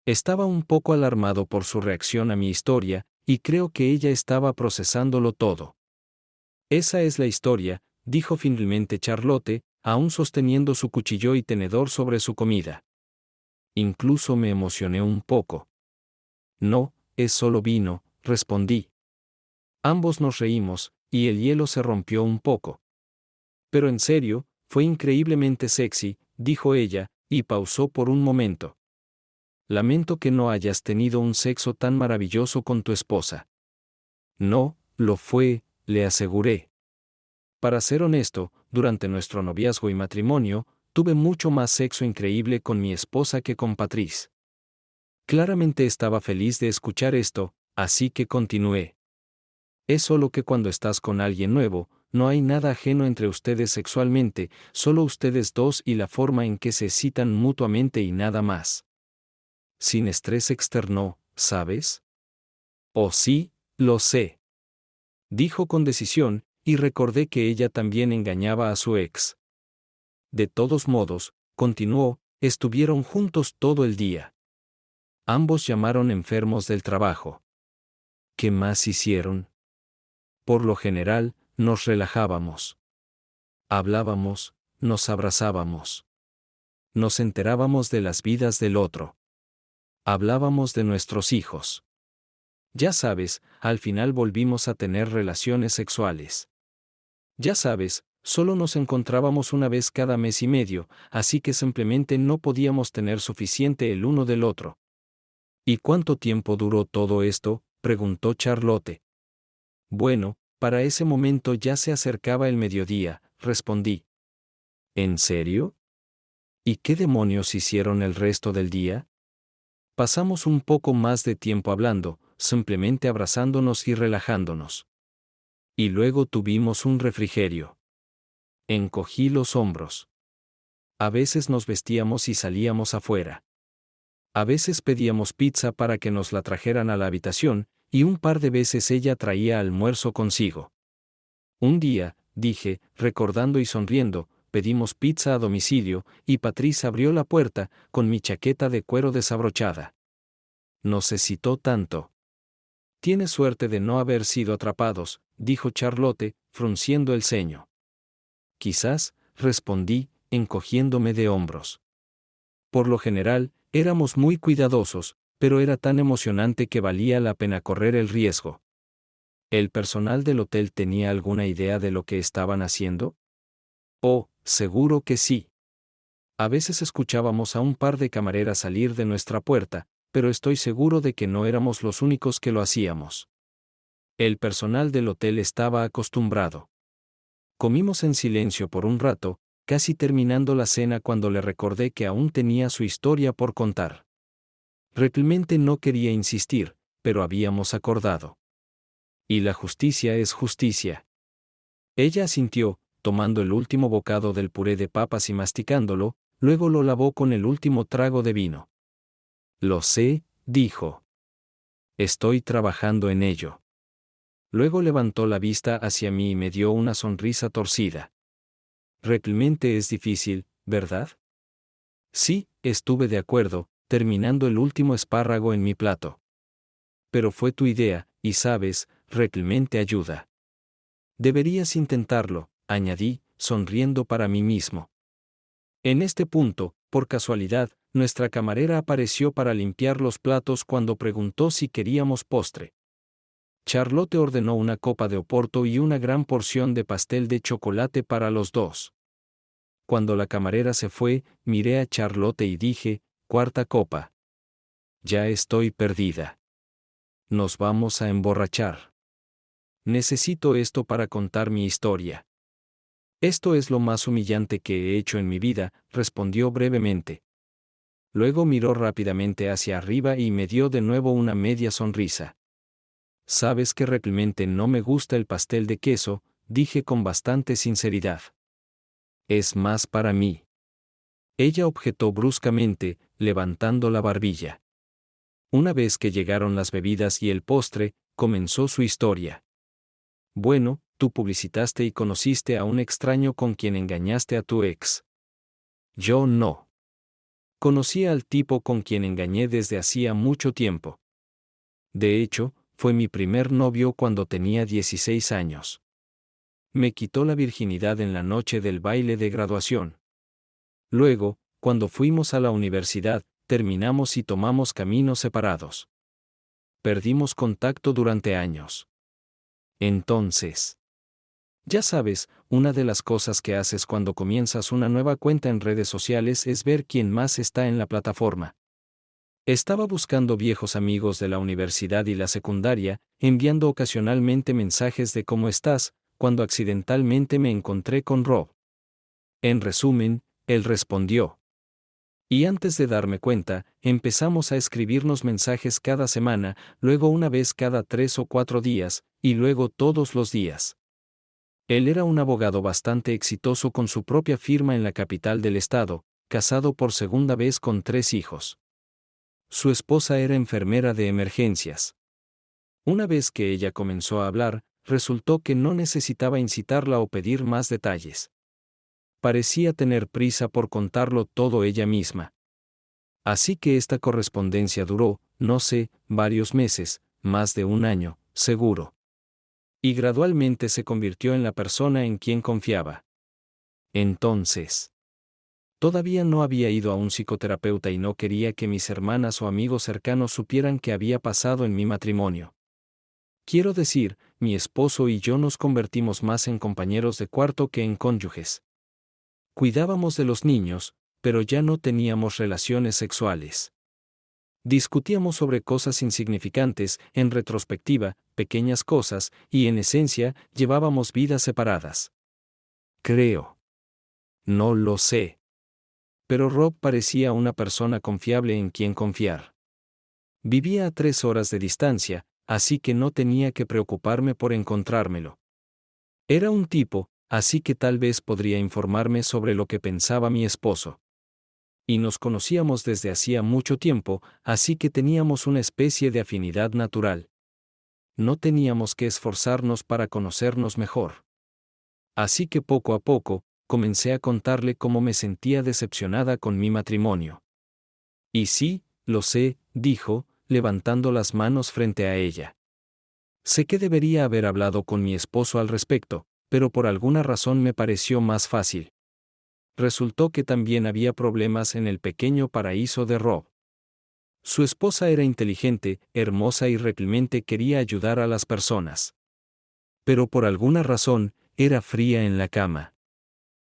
Estaba un poco alarmado por su reacción a mi historia, y creo que ella estaba procesándolo todo. Esa es la historia, dijo finalmente Charlotte, aún sosteniendo su cuchillo y tenedor sobre su comida. Incluso me emocioné un poco. No, es solo vino, respondí. Ambos nos reímos, y el hielo se rompió un poco. Pero en serio, fue increíblemente sexy, dijo ella, y pausó por un momento. Lamento que no hayas tenido un sexo tan maravilloso con tu esposa. No, lo fue, le aseguré. Para ser honesto, durante nuestro noviazgo y matrimonio, tuve mucho más sexo increíble con mi esposa que con Patrice. Claramente estaba feliz de escuchar esto, así que continué. Es solo que cuando estás con alguien nuevo, no hay nada ajeno entre ustedes sexualmente, solo ustedes dos y la forma en que se excitan mutuamente y nada más. Sin estrés externo, ¿sabes? Oh sí, lo sé. Dijo con decisión, y recordé que ella también engañaba a su ex. De todos modos, continuó, estuvieron juntos todo el día. Ambos llamaron enfermos del trabajo. ¿Qué más hicieron? Por lo general, nos relajábamos. Hablábamos, nos abrazábamos. Nos enterábamos de las vidas del otro. Hablábamos de nuestros hijos. Ya sabes, al final volvimos a tener relaciones sexuales. Ya sabes, solo nos encontrábamos una vez cada mes y medio, así que simplemente no podíamos tener suficiente el uno del otro. ¿Y cuánto tiempo duró todo esto?, preguntó Charlotte. Bueno, para ese momento ya se acercaba el mediodía, respondí. ¿En serio? ¿Y qué demonios hicieron el resto del día? Pasamos un poco más de tiempo hablando, simplemente abrazándonos y relajándonos. Y luego tuvimos un refrigerio. Encogí los hombros. A veces nos vestíamos y salíamos afuera. A veces pedíamos pizza para que nos la trajeran a la habitación, y un par de veces ella traía almuerzo consigo. Un día, dije, recordando y sonriendo, pedimos pizza a domicilio, y Patrice abrió la puerta, con mi chaqueta de cuero desabrochada. Nos excitó tanto. Tienes suerte de no haber sido atrapados, dijo Charlotte, frunciendo el ceño. Quizás, respondí, encogiéndome de hombros. Por lo general, éramos muy cuidadosos, pero era tan emocionante que valía la pena correr el riesgo. ¿El personal del hotel tenía alguna idea de lo que estaban haciendo? Oh, seguro que sí. A veces escuchábamos a un par de camareras salir de nuestra puerta, pero estoy seguro de que no éramos los únicos que lo hacíamos. El personal del hotel estaba acostumbrado. Comimos en silencio por un rato, casi terminando la cena cuando le recordé que aún tenía su historia por contar. Realmente no quería insistir, pero habíamos acordado. Y la justicia es justicia. Ella asintió, tomando el último bocado del puré de papas y masticándolo, luego lo lavó con el último trago de vino. Lo sé, dijo. Estoy trabajando en ello. Luego levantó la vista hacia mí y me dio una sonrisa torcida. Realmente es difícil, ¿verdad? Sí, estuve de acuerdo, terminando el último espárrago en mi plato. Pero fue tu idea, y sabes, realmente ayuda. Deberías intentarlo, añadí, sonriendo para mí mismo. En este punto, por casualidad, nuestra camarera apareció para limpiar los platos cuando preguntó si queríamos postre. Charlotte ordenó una copa de oporto y una gran porción de pastel de chocolate para los dos. Cuando la camarera se fue, miré a Charlotte y dije, cuarta copa. Ya estoy perdida. Nos vamos a emborrachar. Necesito esto para contar mi historia. Esto es lo más humillante que he hecho en mi vida, respondió brevemente. Luego miró rápidamente hacia arriba y me dio de nuevo una media sonrisa. Sabes que realmente no me gusta el pastel de queso, dije con bastante sinceridad. Es más para mí. Ella objetó bruscamente, levantando la barbilla. Una vez que llegaron las bebidas y el postre, comenzó su historia. Bueno, tú publicitaste y conociste a un extraño con quien engañaste a tu ex. Yo no. Conocí al tipo con quien engañé desde hacía mucho tiempo. De hecho, fue mi primer novio cuando tenía 16 años. Me quitó la virginidad en la noche del baile de graduación. Luego, cuando fuimos a la universidad, terminamos y tomamos caminos separados. Perdimos contacto durante años. Entonces, ya sabes, una de las cosas que haces cuando comienzas una nueva cuenta en redes sociales es ver quién más está en la plataforma. Estaba buscando viejos amigos de la universidad y la secundaria, enviando ocasionalmente mensajes de cómo estás, cuando accidentalmente me encontré con Rob. En resumen, él respondió. Y antes de darme cuenta, empezamos a escribirnos mensajes cada semana, luego una vez cada 3 o 4 días, y luego todos los días. Él era un abogado bastante exitoso con su propia firma en la capital del estado, casado por segunda vez con 3 hijos. Su esposa era enfermera de emergencias. Una vez que ella comenzó a hablar, resultó que no necesitaba incitarla o pedir más detalles. Parecía tener prisa por contarlo todo ella misma. Así que esta correspondencia duró, no sé, varios meses, más de un año, seguro. Y gradualmente se convirtió en la persona en quien confiaba. Entonces, todavía no había ido a un psicoterapeuta y no quería que mis hermanas o amigos cercanos supieran qué había pasado en mi matrimonio. Quiero decir, mi esposo y yo nos convertimos más en compañeros de cuarto que en cónyuges. Cuidábamos de los niños, pero ya no teníamos relaciones sexuales. Discutíamos sobre cosas insignificantes, en retrospectiva, pequeñas cosas, y en esencia, llevábamos vidas separadas. Creo. No lo sé. Pero Rob parecía una persona confiable en quien confiar. Vivía a 3 horas de distancia, así que no tenía que preocuparme por encontrármelo. Era un tipo, así que tal vez podría informarme sobre lo que pensaba mi esposo. Y nos conocíamos desde hacía mucho tiempo, así que teníamos una especie de afinidad natural. No teníamos que esforzarnos para conocernos mejor. Así que poco a poco, comencé a contarle cómo me sentía decepcionada con mi matrimonio. Y sí, lo sé, dijo, levantando las manos frente a ella. Sé que debería haber hablado con mi esposo al respecto, pero por alguna razón me pareció más fácil. Resultó que también había problemas en el pequeño paraíso de Rob. Su esposa era inteligente, hermosa y realmente quería ayudar a las personas. Pero por alguna razón, era fría en la cama.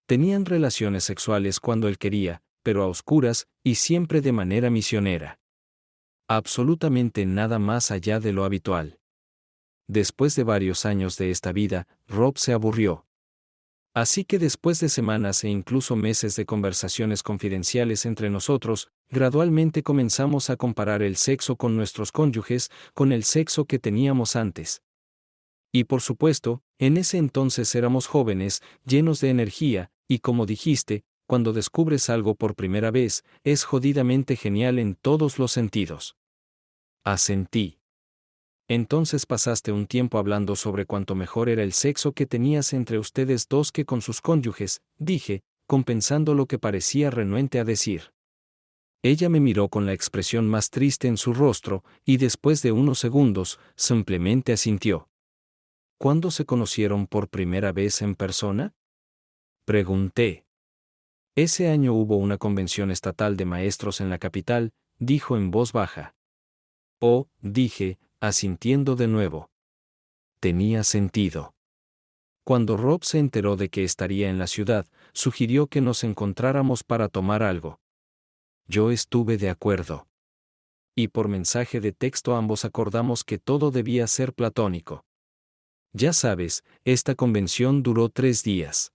Tenían relaciones sexuales cuando él quería, pero a oscuras, y siempre de manera misionera. Absolutamente nada más allá de lo habitual. Después de varios años de esta vida, Rob se aburrió. Así que después de semanas e incluso meses de conversaciones confidenciales entre nosotros, gradualmente comenzamos a comparar el sexo con nuestros cónyuges, con el sexo que teníamos antes. Y por supuesto, en ese entonces éramos jóvenes, llenos de energía, y como dijiste, cuando descubres algo por primera vez, es jodidamente genial en todos los sentidos. Asentí. Entonces pasaste un tiempo hablando sobre cuánto mejor era el sexo que tenías entre ustedes dos que con sus cónyuges, dije, compensando lo que parecía renuente a decir. Ella me miró con la expresión más triste en su rostro, y después de unos segundos, simplemente asintió. ¿Cuándo se conocieron por primera vez en persona? Pregunté. Ese año hubo una convención estatal de maestros en la capital, dijo en voz baja. Oh, dije, asintiendo de nuevo. Tenía sentido. Cuando Rob se enteró de que estaría en la ciudad, sugirió que nos encontráramos para tomar algo. Yo estuve de acuerdo. Y por mensaje de texto ambos acordamos que todo debía ser platónico. Ya sabes, esta convención duró 3 días.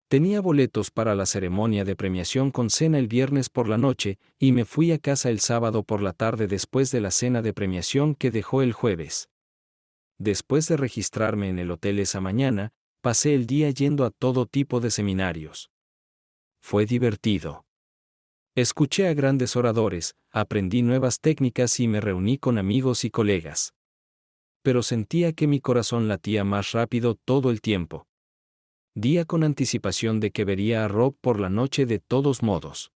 Tenía boletos para la ceremonia de premiación con cena el viernes por la noche, y me fui a casa el sábado por la tarde después de la cena de premiación que dejó el jueves. Después de registrarme en el hotel esa mañana, pasé el día yendo a todo tipo de seminarios. Fue divertido. Escuché a grandes oradores, aprendí nuevas técnicas y me reuní con amigos y colegas. Pero sentía que mi corazón latía más rápido todo el tiempo. Día con anticipación de que vería a Rob por la noche de todos modos.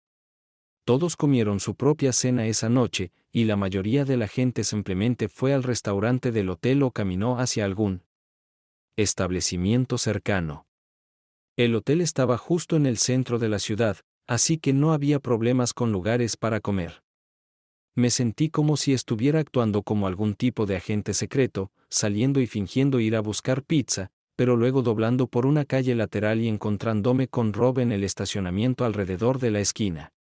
Todos comieron su propia cena esa noche, y la mayoría de la gente simplemente fue al restaurante del hotel o caminó hacia algún establecimiento cercano. El hotel estaba justo en el centro de la ciudad, así que no había problemas con lugares para comer. Me sentí como si estuviera actuando como algún tipo de agente secreto, saliendo y fingiendo ir a buscar pizza, pero luego doblando por una calle lateral y encontrándome con Rob en el estacionamiento alrededor de la esquina.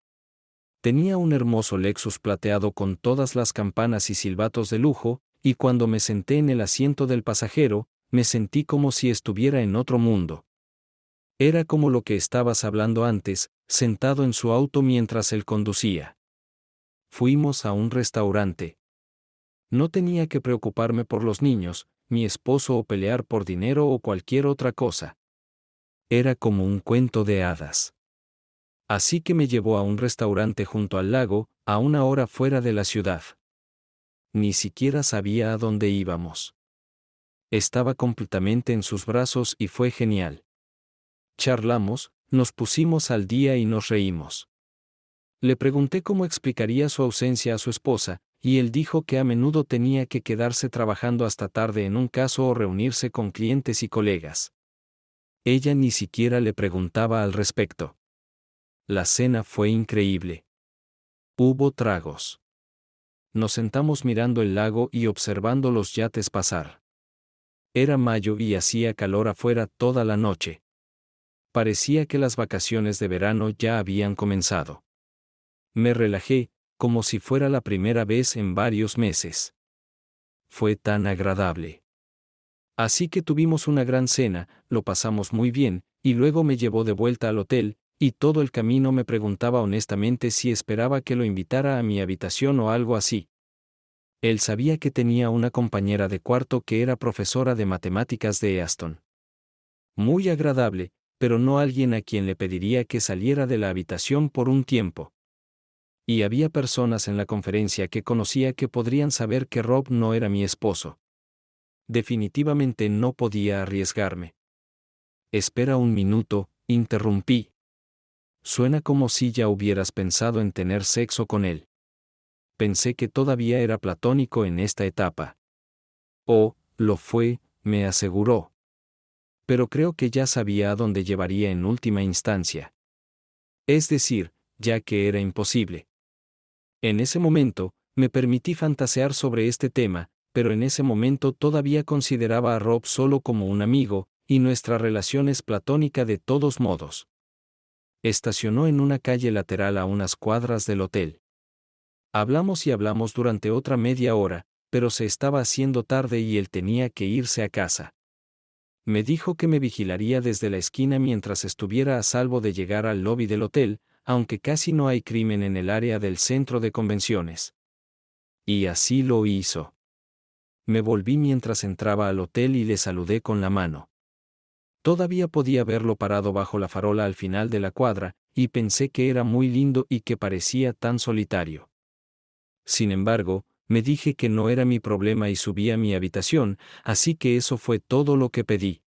Tenía un hermoso Lexus plateado con todas las campanas y silbatos de lujo, y cuando me senté en el asiento del pasajero, me sentí como si estuviera en otro mundo. Era como lo que estabas hablando antes, sentado en su auto mientras él conducía. Fuimos a un restaurante. No tenía que preocuparme por los niños, mi esposo o pelear por dinero o cualquier otra cosa. Era como un cuento de hadas. Así que me llevó a un restaurante junto al lago, a una hora fuera de la ciudad. Ni siquiera sabía a dónde íbamos. Estaba completamente en sus brazos y fue genial. Charlamos, nos pusimos al día y nos reímos. Le pregunté cómo explicaría su ausencia a su esposa, y él dijo que a menudo tenía que quedarse trabajando hasta tarde en un caso o reunirse con clientes y colegas. Ella ni siquiera le preguntaba al respecto. La cena fue increíble. Hubo tragos. Nos sentamos mirando el lago y observando los yates pasar. Era mayo y hacía calor afuera toda la noche. Parecía que las vacaciones de verano ya habían comenzado. Me relajé, como si fuera la primera vez en varios meses. Fue tan agradable. Así que tuvimos una gran cena, lo pasamos muy bien, y luego me llevó de vuelta al hotel, y todo el camino me preguntaba honestamente si esperaba que lo invitara a mi habitación o algo así. Él sabía que tenía una compañera de cuarto que era profesora de matemáticas de Easton. Muy agradable, pero no alguien a quien le pediría que saliera de la habitación por un tiempo. Y había personas en la conferencia que conocía que podrían saber que Rob no era mi esposo. Definitivamente no podía arriesgarme. Espera un minuto, interrumpí. Suena como si ya hubieras pensado en tener sexo con él. Pensé que todavía era platónico en esta etapa. Oh, lo fue, me aseguró. Pero creo que ya sabía a dónde llevaría en última instancia. Es decir, ya que era imposible. En ese momento, me permití fantasear sobre este tema, pero en ese momento todavía consideraba a Rob solo como un amigo, y nuestra relación es platónica de todos modos. Estacionó en una calle lateral a unas cuadras del hotel. Hablamos y hablamos durante otra media hora, pero se estaba haciendo tarde y él tenía que irse a casa. Me dijo que me vigilaría desde la esquina mientras estuviera a salvo de llegar al lobby del hotel, aunque casi no hay crimen en el área del centro de convenciones. Y así lo hizo. Me volví mientras entraba al hotel y le saludé con la mano. Todavía podía verlo parado bajo la farola al final de la cuadra, y pensé que era muy lindo y que parecía tan solitario. Sin embargo, me dije que no era mi problema y subí a mi habitación, así que eso fue todo lo que pedí.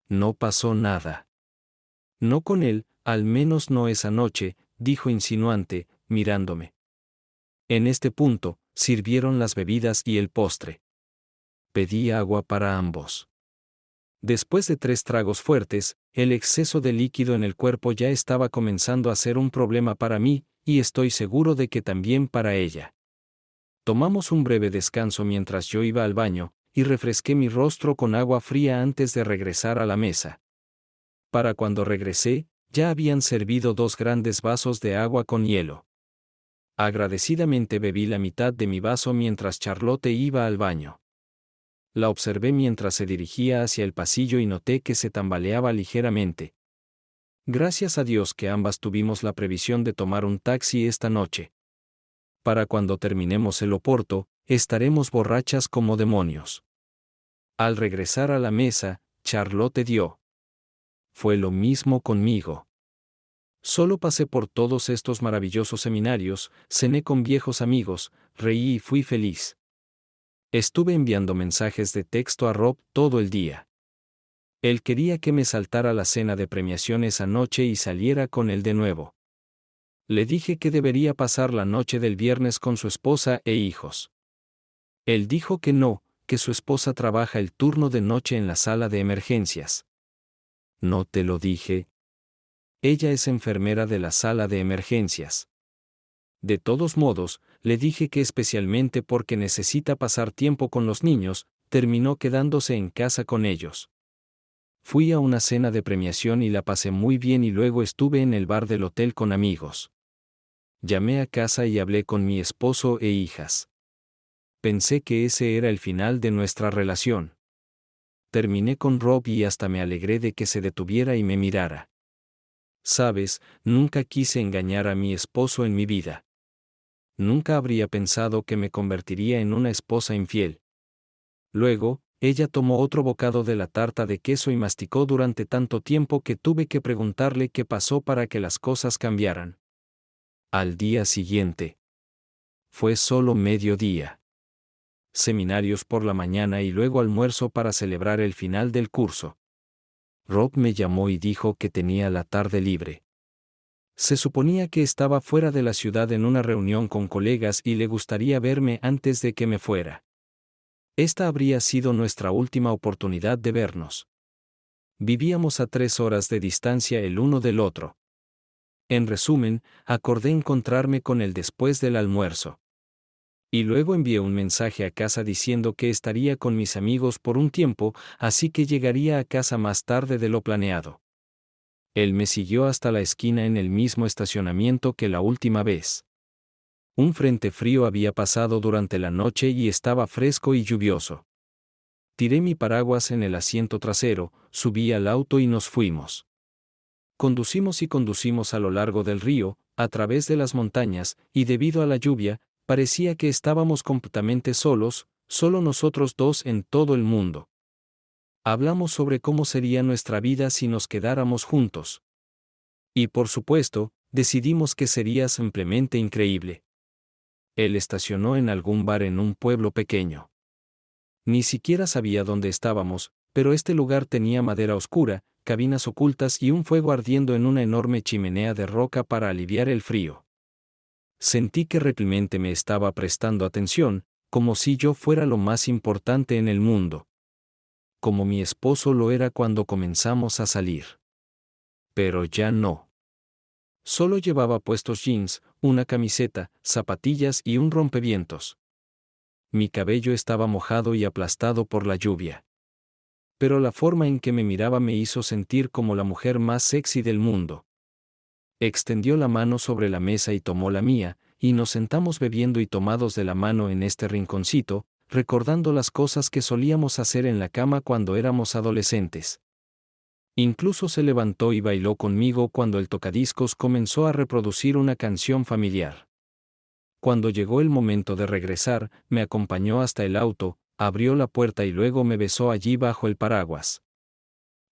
No pasó nada. No con él, al menos no esa noche, dijo insinuante, mirándome. En este punto, sirvieron las bebidas y el postre. Pedí agua para ambos. Después de 3 tragos fuertes, el exceso de líquido en el cuerpo ya estaba comenzando a ser un problema para mí, y estoy seguro de que también para ella. Tomamos un breve descanso mientras yo iba al baño, y refresqué mi rostro con agua fría antes de regresar a la mesa. Para cuando regresé, ya habían servido 2 grandes vasos de agua con hielo. Agradecidamente bebí la mitad de mi vaso mientras Charlotte iba al baño. La observé mientras se dirigía hacia el pasillo y noté que se tambaleaba ligeramente. Gracias a Dios que ambas tuvimos la previsión de tomar un taxi esta noche. Para cuando terminemos el oporto, estaremos borrachas como demonios. Al regresar a la mesa, Charlotte dio. Fue lo mismo conmigo. Solo pasé por todos estos maravillosos seminarios, cené con viejos amigos, reí y fui feliz. Estuve enviando mensajes de texto a Rob todo el día. Él quería que me saltara la cena de premiaciones anoche y saliera con él de nuevo. Le dije que debería pasar la noche del viernes con su esposa e hijos. Él dijo que no, que su esposa trabaja el turno de noche en la sala de emergencias. ¿No te lo dije? Ella es enfermera de la sala de emergencias. De todos modos, le dije que especialmente porque necesita pasar tiempo con los niños, terminó quedándose en casa con ellos. Fui a una cena de premiación y la pasé muy bien y luego estuve en el bar del hotel con amigos. Llamé a casa y hablé con mi esposo e hijas. Pensé que ese era el final de nuestra relación. Terminé con Rob y hasta me alegré de que se detuviera y me mirara. Sabes, nunca quise engañar a mi esposo en mi vida. Nunca habría pensado que me convertiría en una esposa infiel. Luego, ella tomó otro bocado de la tarta de queso y masticó durante tanto tiempo que tuve que preguntarle qué pasó para que las cosas cambiaran. Al día siguiente. Fue solo mediodía. Seminarios por la mañana y luego almuerzo para celebrar el final del curso. Rob me llamó y dijo que tenía la tarde libre. Se suponía que estaba fuera de la ciudad en una reunión con colegas y le gustaría verme antes de que me fuera. Esta habría sido nuestra última oportunidad de vernos. Vivíamos a 3 horas de distancia el uno del otro. En resumen, acordé encontrarme con él después del almuerzo. Y luego envié un mensaje a casa diciendo que estaría con mis amigos por un tiempo, así que llegaría a casa más tarde de lo planeado. Él me siguió hasta la esquina en el mismo estacionamiento que la última vez. Un frente frío había pasado durante la noche y estaba fresco y lluvioso. Tiré mi paraguas en el asiento trasero, subí al auto y nos fuimos. Conducimos a lo largo del río, a través de las montañas, y debido a la lluvia, parecía que estábamos completamente solos, solo nosotros dos en todo el mundo. Hablamos sobre cómo sería nuestra vida si nos quedáramos juntos. Y por supuesto, decidimos que sería simplemente increíble. Él estacionó en algún bar en un pueblo pequeño. Ni siquiera sabía dónde estábamos, pero este lugar tenía madera oscura, cabinas ocultas y un fuego ardiendo en una enorme chimenea de roca para aliviar el frío. Sentí que realmente me estaba prestando atención, como si yo fuera lo más importante en el mundo. Como mi esposo lo era cuando comenzamos a salir. Pero ya no. Solo llevaba puestos jeans, una camiseta, zapatillas y un rompevientos. Mi cabello estaba mojado y aplastado por la lluvia. Pero la forma en que me miraba me hizo sentir como la mujer más sexy del mundo. Extendió la mano sobre la mesa y tomó la mía, y nos sentamos bebiendo y tomados de la mano en este rinconcito, recordando las cosas que solíamos hacer en la cama cuando éramos adolescentes. Incluso se levantó y bailó conmigo cuando el tocadiscos comenzó a reproducir una canción familiar. Cuando llegó el momento de regresar, me acompañó hasta el auto, abrió la puerta y luego me besó allí bajo el paraguas.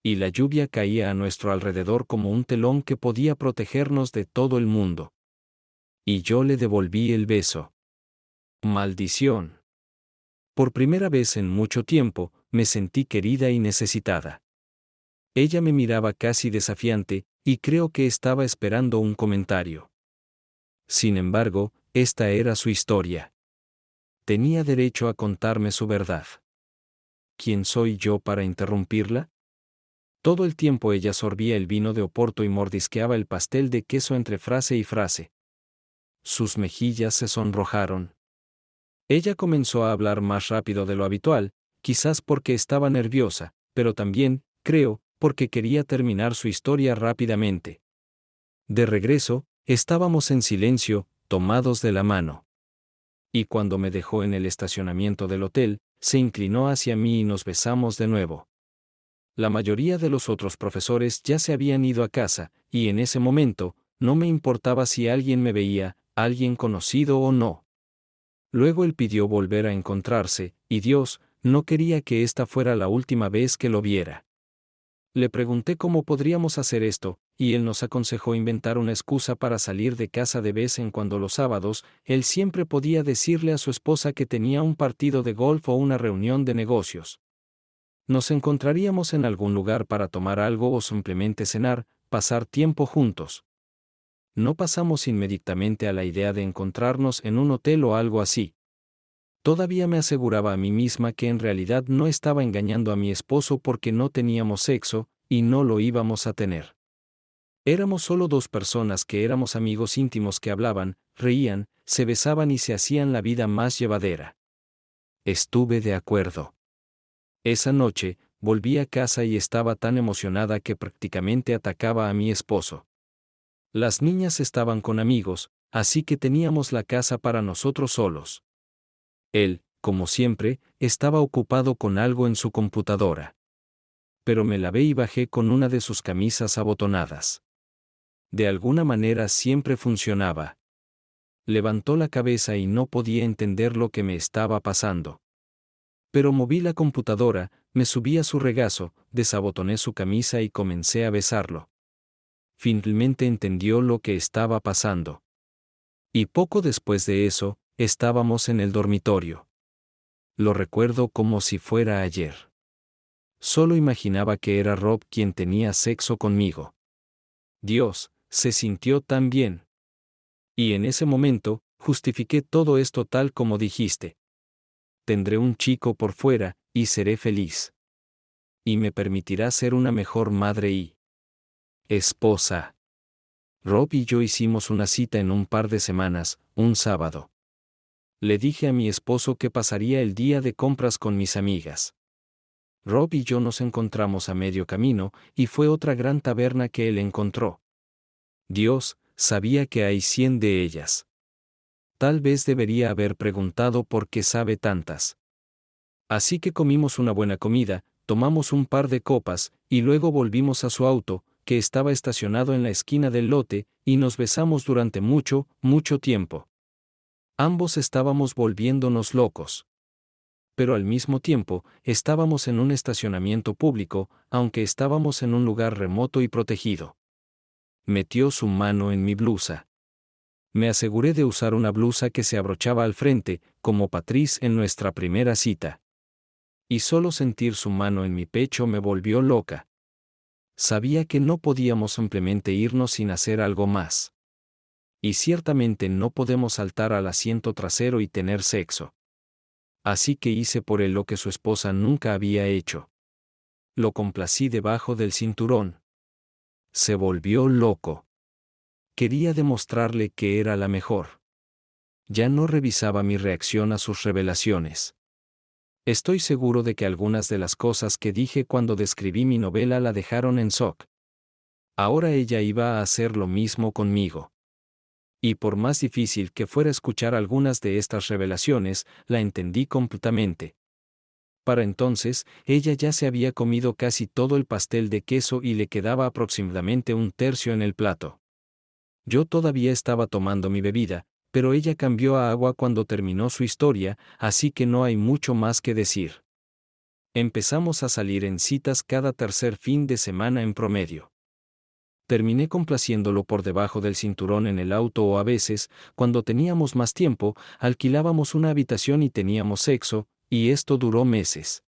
Y la lluvia caía a nuestro alrededor como un telón que podía protegernos de todo el mundo. Y yo le devolví el beso. Maldición. Por primera vez en mucho tiempo, me sentí querida y necesitada. Ella me miraba casi desafiante, y creo que estaba esperando un comentario. Sin embargo, esta era su historia. Tenía derecho a contarme su verdad. ¿Quién soy yo para interrumpirla? Todo el tiempo ella sorbía el vino de Oporto y mordisqueaba el pastel de queso entre frase y frase. Sus mejillas se sonrojaron. Ella comenzó a hablar más rápido de lo habitual, quizás porque estaba nerviosa, pero también, creo, porque quería terminar su historia rápidamente. De regreso, estábamos en silencio, tomados de la mano. Y cuando me dejó en el estacionamiento del hotel, se inclinó hacia mí y nos besamos de nuevo. La mayoría de los otros profesores ya se habían ido a casa, y en ese momento, no me importaba si alguien me veía, alguien conocido o no. Luego él pidió volver a encontrarse, y Dios, no quería que esta fuera la última vez que lo viera. Le pregunté cómo podríamos hacer esto, y él nos aconsejó inventar una excusa para salir de casa de vez en cuando los sábados. Él siempre podía decirle a su esposa que tenía un partido de golf o una reunión de negocios. Nos encontraríamos en algún lugar para tomar algo o simplemente cenar, pasar tiempo juntos. No pasamos inmediatamente a la idea de encontrarnos en un hotel o algo así. Todavía me aseguraba a mí misma que en realidad no estaba engañando a mi esposo porque no teníamos sexo, y no lo íbamos a tener. Éramos solo dos personas que éramos amigos íntimos que hablaban, reían, se besaban y se hacían la vida más llevadera. Estuve de acuerdo. Esa noche, volví a casa y estaba tan emocionada que prácticamente atacaba a mi esposo. Las niñas estaban con amigos, así que teníamos la casa para nosotros solos. Él, como siempre, estaba ocupado con algo en su computadora. Pero me lavé y bajé con una de sus camisas abotonadas. De alguna manera siempre funcionaba. Levantó la cabeza y no podía entender lo que me estaba pasando. Pero moví la computadora, me subí a su regazo, desabotoné su camisa y comencé a besarlo. Finalmente entendió lo que estaba pasando. Y poco después de eso, estábamos en el dormitorio. Lo recuerdo como si fuera ayer. Solo imaginaba que era Rob quien tenía sexo conmigo. Dios, se sintió tan bien. Y en ese momento, justifiqué todo esto tal como dijiste. Tendré un chico por fuera, y seré feliz. Y me permitirá ser una mejor madre y esposa. Rob y yo hicimos una cita en un par de semanas, un sábado. Le dije a mi esposo que pasaría el día de compras con mis amigas. Rob y yo nos encontramos a medio camino, y fue otra gran taberna que él encontró. Dios, sabía que hay 100 de ellas. Tal vez debería haber preguntado por qué sabe tantas. Así que comimos una buena comida, tomamos un par de copas, y luego volvimos a su auto, que estaba estacionado en la esquina del lote, y nos besamos durante mucho, mucho tiempo. Ambos estábamos volviéndonos locos. Pero al mismo tiempo, estábamos en un estacionamiento público, aunque estábamos en un lugar remoto y protegido. Metió su mano en mi blusa. Me aseguré de usar una blusa que se abrochaba al frente, como Patrice en nuestra primera cita. Y solo sentir su mano en mi pecho me volvió loca. Sabía que no podíamos simplemente irnos sin hacer algo más. Y ciertamente no podemos saltar al asiento trasero y tener sexo. Así que hice por él lo que su esposa nunca había hecho. Lo complací debajo del cinturón. Se volvió loco. Quería demostrarle que era la mejor. Ya no revisaba mi reacción a sus revelaciones. Estoy seguro de que algunas de las cosas que dije cuando describí mi novela la dejaron en shock. Ahora ella iba a hacer lo mismo conmigo. Y por más difícil que fuera escuchar algunas de estas revelaciones, la entendí completamente. Para entonces, ella ya se había comido casi todo el pastel de queso y le quedaba aproximadamente un tercio en el plato. Yo todavía estaba tomando mi bebida, pero ella cambió a agua cuando terminó su historia, así que no hay mucho más que decir. Empezamos a salir en citas cada tercer fin de semana en promedio. Terminé complaciéndolo por debajo del cinturón en el auto o a veces, cuando teníamos más tiempo, alquilábamos una habitación y teníamos sexo, y esto duró meses.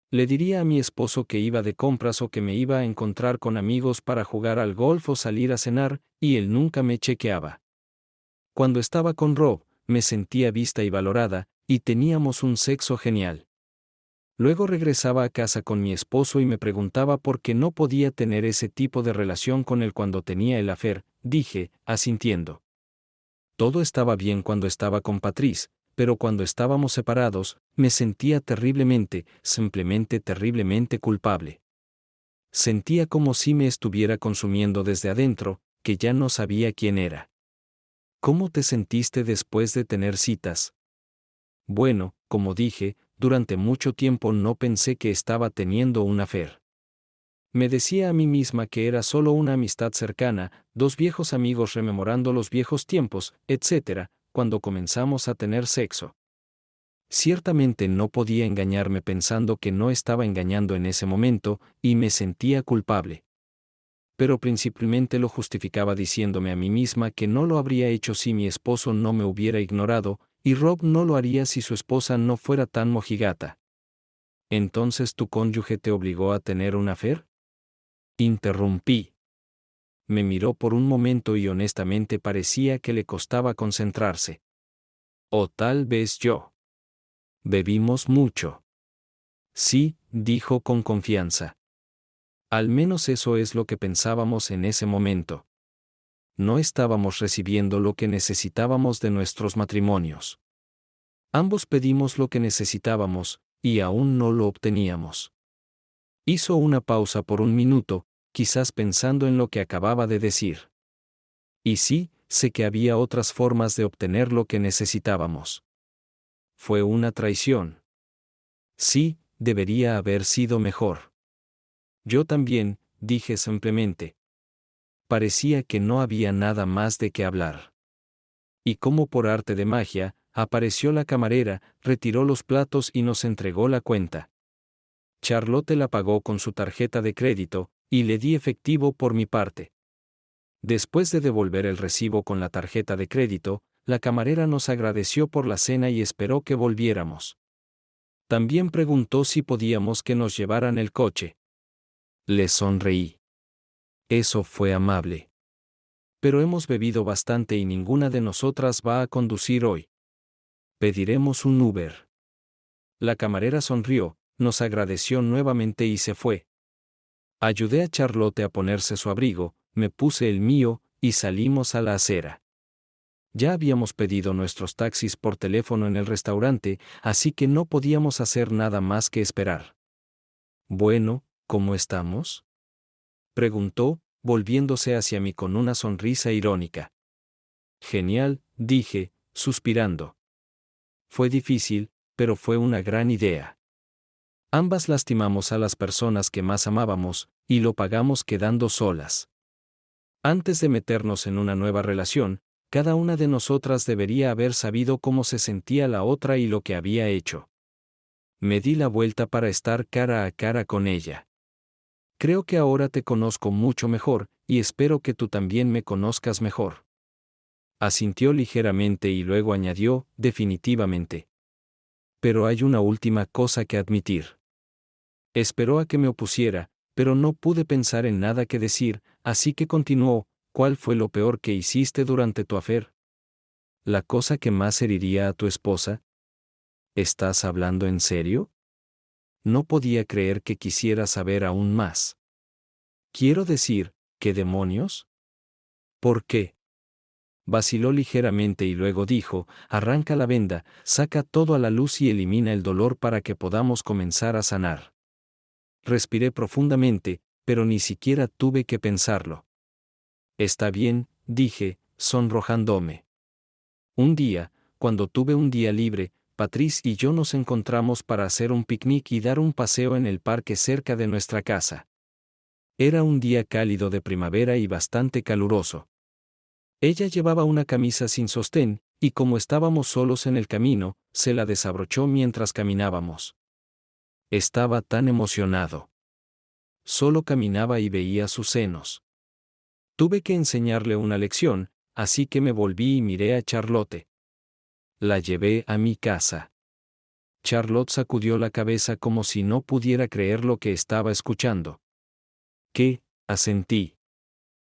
Le diría a mi esposo que iba de compras o que me iba a encontrar con amigos para jugar al golf o salir a cenar, y él nunca me chequeaba. Cuando estaba con Rob, me sentía vista y valorada, y teníamos un sexo genial. Luego regresaba a casa con mi esposo y me preguntaba por qué no podía tener ese tipo de relación con él cuando tenía el affair, dije, asintiendo. Todo estaba bien cuando estaba con Patrice, pero cuando estábamos separados, me sentía terriblemente, simplemente terriblemente culpable. Sentía como si me estuviera consumiendo desde adentro, que ya no sabía quién era. ¿Cómo te sentiste después de tener citas? Bueno, como dije, durante mucho tiempo no pensé que estaba teniendo un affair. Me decía a mí misma que era solo una amistad cercana, dos viejos amigos rememorando los viejos tiempos, etc., cuando comenzamos a tener sexo. Ciertamente no podía engañarme pensando que no estaba engañando en ese momento, y me sentía culpable. Pero principalmente lo justificaba diciéndome a mí misma que no lo habría hecho si mi esposo no me hubiera ignorado, y Rob no lo haría si su esposa no fuera tan mojigata. ¿Entonces tu cónyuge te obligó a tener un affair? Interrumpí. Me miró por un momento y honestamente parecía que le costaba concentrarse. O tal vez yo. Bebimos mucho. Sí, dijo con confianza. Al menos eso es lo que pensábamos en ese momento. No estábamos recibiendo lo que necesitábamos de nuestros matrimonios. Ambos pedimos lo que necesitábamos, y aún no lo obteníamos. Hizo una pausa por un minuto, quizás pensando en lo que acababa de decir. Y sí, sé que había otras formas de obtener lo que necesitábamos. Fue una traición. Sí, debería haber sido mejor. Yo también, dije simplemente. Parecía que no había nada más de qué hablar. Y como por arte de magia, apareció la camarera, retiró los platos y nos entregó la cuenta. Charlotte la pagó con su tarjeta de crédito, y le di efectivo por mi parte. Después de devolver el recibo con la tarjeta de crédito, la camarera nos agradeció por la cena y esperó que volviéramos. También preguntó si podíamos que nos llevaran el coche. Le sonreí. Eso fue amable. Pero hemos bebido bastante y ninguna de nosotras va a conducir hoy. Pediremos un Uber. La camarera sonrió, nos agradeció nuevamente y se fue. Ayudé a Charlotte a ponerse su abrigo, me puse el mío, y salimos a la acera. Ya habíamos pedido nuestros taxis por teléfono en el restaurante, así que no podíamos hacer nada más que esperar. Bueno, ¿cómo estamos?, preguntó, volviéndose hacia mí con una sonrisa irónica. Genial, dije, suspirando. Fue difícil, pero fue una gran idea. Ambas lastimamos a las personas que más amábamos, y lo pagamos quedando solas. Antes de meternos en una nueva relación, cada una de nosotras debería haber sabido cómo se sentía la otra y lo que había hecho. Me di la vuelta para estar cara a cara con ella. Creo que ahora te conozco mucho mejor, y espero que tú también me conozcas mejor. Asintió ligeramente y luego añadió, definitivamente. Pero hay una última cosa que admitir. Esperó a que me opusiera, pero no pude pensar en nada que decir, así que continuó, ¿cuál fue lo peor que hiciste durante tu affair? ¿La cosa que más heriría a tu esposa? ¿Estás hablando en serio? No podía creer que quisiera saber aún más. Quiero decir, ¿qué demonios? ¿Por qué? Vaciló ligeramente y luego dijo, arranca la venda, saca todo a la luz y elimina el dolor para que podamos comenzar a sanar. Respiré profundamente, pero ni siquiera tuve que pensarlo. Está bien, dije, sonrojándome. Un día, cuando tuve un día libre, Patrice y yo nos encontramos para hacer un picnic y dar un paseo en el parque cerca de nuestra casa. Era un día cálido de primavera y bastante caluroso. Ella llevaba una camisa sin sostén, y como estábamos solos en el camino, se la desabrochó mientras caminábamos. Estaba tan emocionado. Solo caminaba y veía sus senos. Tuve que enseñarle una lección, así que me volví y miré a Charlotte. La llevé a mi casa. Charlotte sacudió la cabeza como si no pudiera creer lo que estaba escuchando. ¿Qué? Asentí.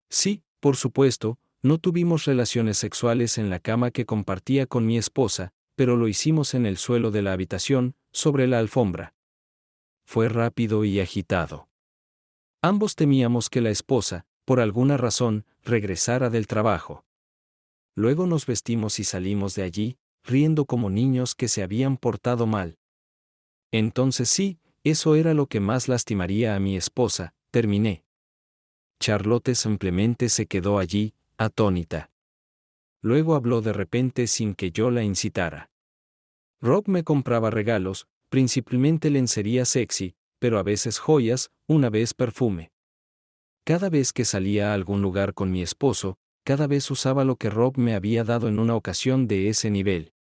Sí, por supuesto, no tuvimos relaciones sexuales en la cama que compartía con mi esposa, pero lo hicimos en el suelo de la habitación, sobre la alfombra. Fue rápido y agitado. Ambos temíamos que la esposa, por alguna razón, regresara del trabajo. Luego nos vestimos y salimos de allí, riendo como niños que se habían portado mal. Entonces sí, eso era lo que más lastimaría a mi esposa, terminé. Charlotte simplemente se quedó allí, atónita. Luego habló de repente sin que yo la incitara. Rob me compraba regalos, principalmente lencería sexy, pero a veces joyas, una vez perfume. Cada vez que salía a algún lugar con mi esposo, cada vez usaba lo que Rob me había dado en una ocasión de ese nivel.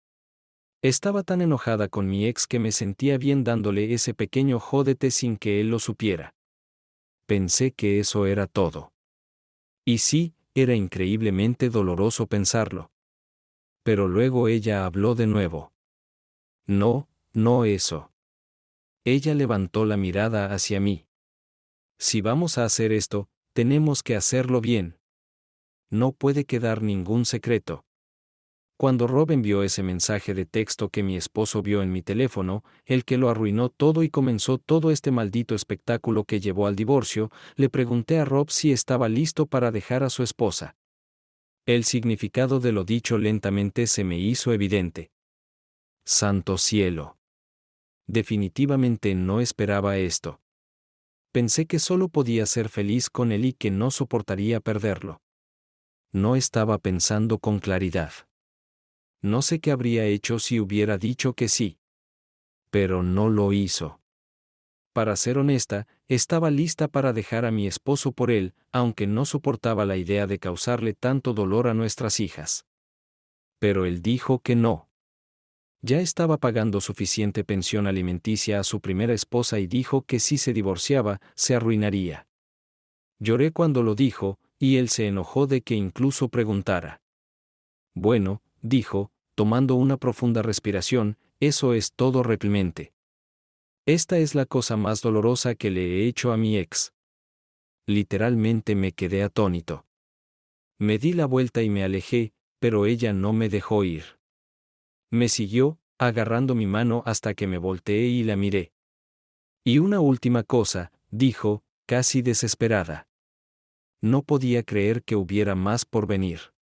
Estaba tan enojada con mi ex que me sentía bien dándole ese pequeño jódete sin que él lo supiera. Pensé que eso era todo. Y sí, era increíblemente doloroso pensarlo. Pero luego ella habló de nuevo. No, no eso. Ella levantó la mirada hacia mí. Si vamos a hacer esto, tenemos que hacerlo bien. No puede quedar ningún secreto. Cuando Rob envió ese mensaje de texto que mi esposo vio en mi teléfono, el que lo arruinó todo y comenzó todo este maldito espectáculo que llevó al divorcio, le pregunté a Rob si estaba listo para dejar a su esposa. El significado de lo dicho lentamente se me hizo evidente. Santo cielo. Definitivamente no esperaba esto. Pensé que solo podía ser feliz con él y que no soportaría perderlo. No estaba pensando con claridad. No sé qué habría hecho si hubiera dicho que sí. Pero no lo hizo. Para ser honesta, estaba lista para dejar a mi esposo por él, aunque no soportaba la idea de causarle tanto dolor a nuestras hijas. Pero él dijo que no. Ya estaba pagando suficiente pensión alimenticia a su primera esposa y dijo que si se divorciaba, se arruinaría. Lloré cuando lo dijo, y él se enojó de que incluso preguntara. Bueno, dijo, tomando una profunda respiración, eso es todo realmente. Esta es la cosa más dolorosa que le he hecho a mi ex. Literalmente me quedé atónito. Me di la vuelta y me alejé, pero ella no me dejó ir. Me siguió, agarrando mi mano hasta que me volteé y la miré. Y una última cosa, dijo, casi desesperada. No podía creer que hubiera más por venir.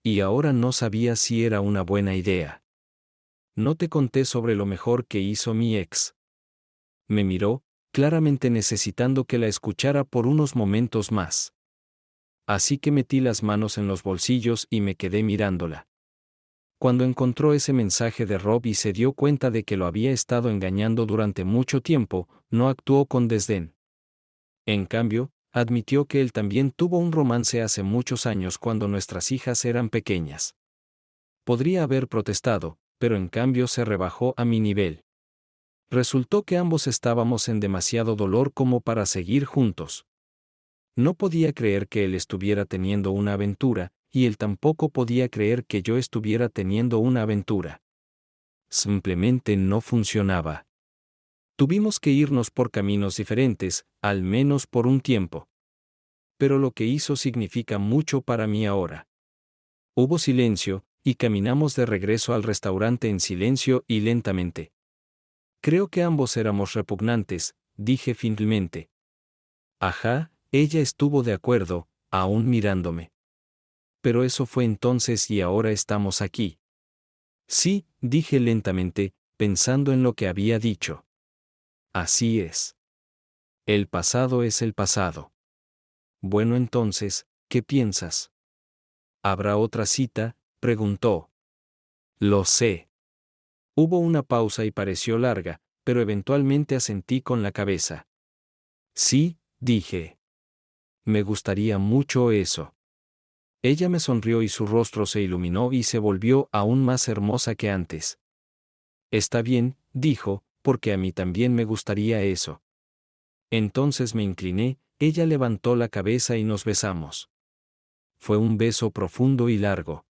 Y ahora no sabía si era una buena idea. No te conté sobre lo mejor que hizo mi ex. Me miró, claramente necesitando que la escuchara por unos momentos más. Así que metí las manos en los bolsillos y me quedé mirándola. Cuando encontró ese mensaje de Rob y se dio cuenta de que lo había estado engañando durante mucho tiempo, no actuó con desdén. En cambio, admitió que él también tuvo un romance hace muchos años cuando nuestras hijas eran pequeñas. Podría haber protestado, pero en cambio se rebajó a mi nivel. Resultó que ambos estábamos en demasiado dolor como para seguir juntos. No podía creer que él estuviera teniendo una aventura, y él tampoco podía creer que yo estuviera teniendo una aventura. Simplemente no funcionaba. Tuvimos que irnos por caminos diferentes, al menos por un tiempo. Pero lo que hizo significa mucho para mí ahora. Hubo silencio, y caminamos de regreso al restaurante en silencio y lentamente. Creo que ambos éramos repugnantes, dije finalmente. Ajá, ella estuvo de acuerdo, aún mirándome. Pero eso fue entonces y ahora estamos aquí. Sí, dije lentamente, pensando en lo que había dicho. Así es. El pasado es el pasado. Bueno, entonces, ¿qué piensas? ¿Habrá otra cita?, preguntó. Lo sé. Hubo una pausa y pareció larga, pero eventualmente asentí con la cabeza. Sí, dije. Me gustaría mucho eso. Ella me sonrió y su rostro se iluminó y se volvió aún más hermosa que antes. Está bien, dijo, porque a mí también me gustaría eso. Entonces me incliné, ella levantó la cabeza y nos besamos. Fue un beso profundo y largo.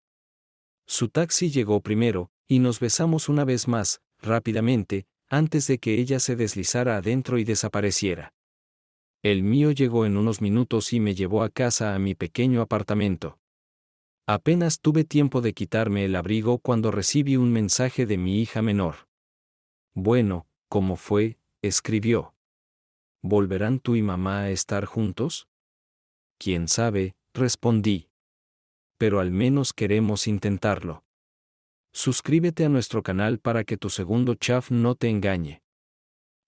Su taxi llegó primero, y nos besamos una vez más, rápidamente, antes de que ella se deslizara adentro y desapareciera. El mío llegó en unos minutos y me llevó a casa a mi pequeño apartamento. Apenas tuve tiempo de quitarme el abrigo cuando recibí un mensaje de mi hija menor. Bueno, ¿cómo fue?, escribió. ¿Volverán tú y mamá a estar juntos? ¿Quién sabe?, respondí. Pero al menos queremos intentarlo. Suscríbete a nuestro canal para que tu segundo chaf no te engañe.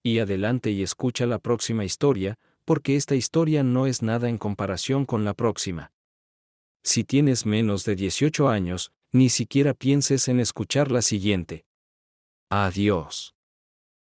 Y adelante y escucha la próxima historia, porque esta historia no es nada en comparación con la próxima. Si tienes menos de 18 años, ni siquiera pienses en escuchar la siguiente. Adiós.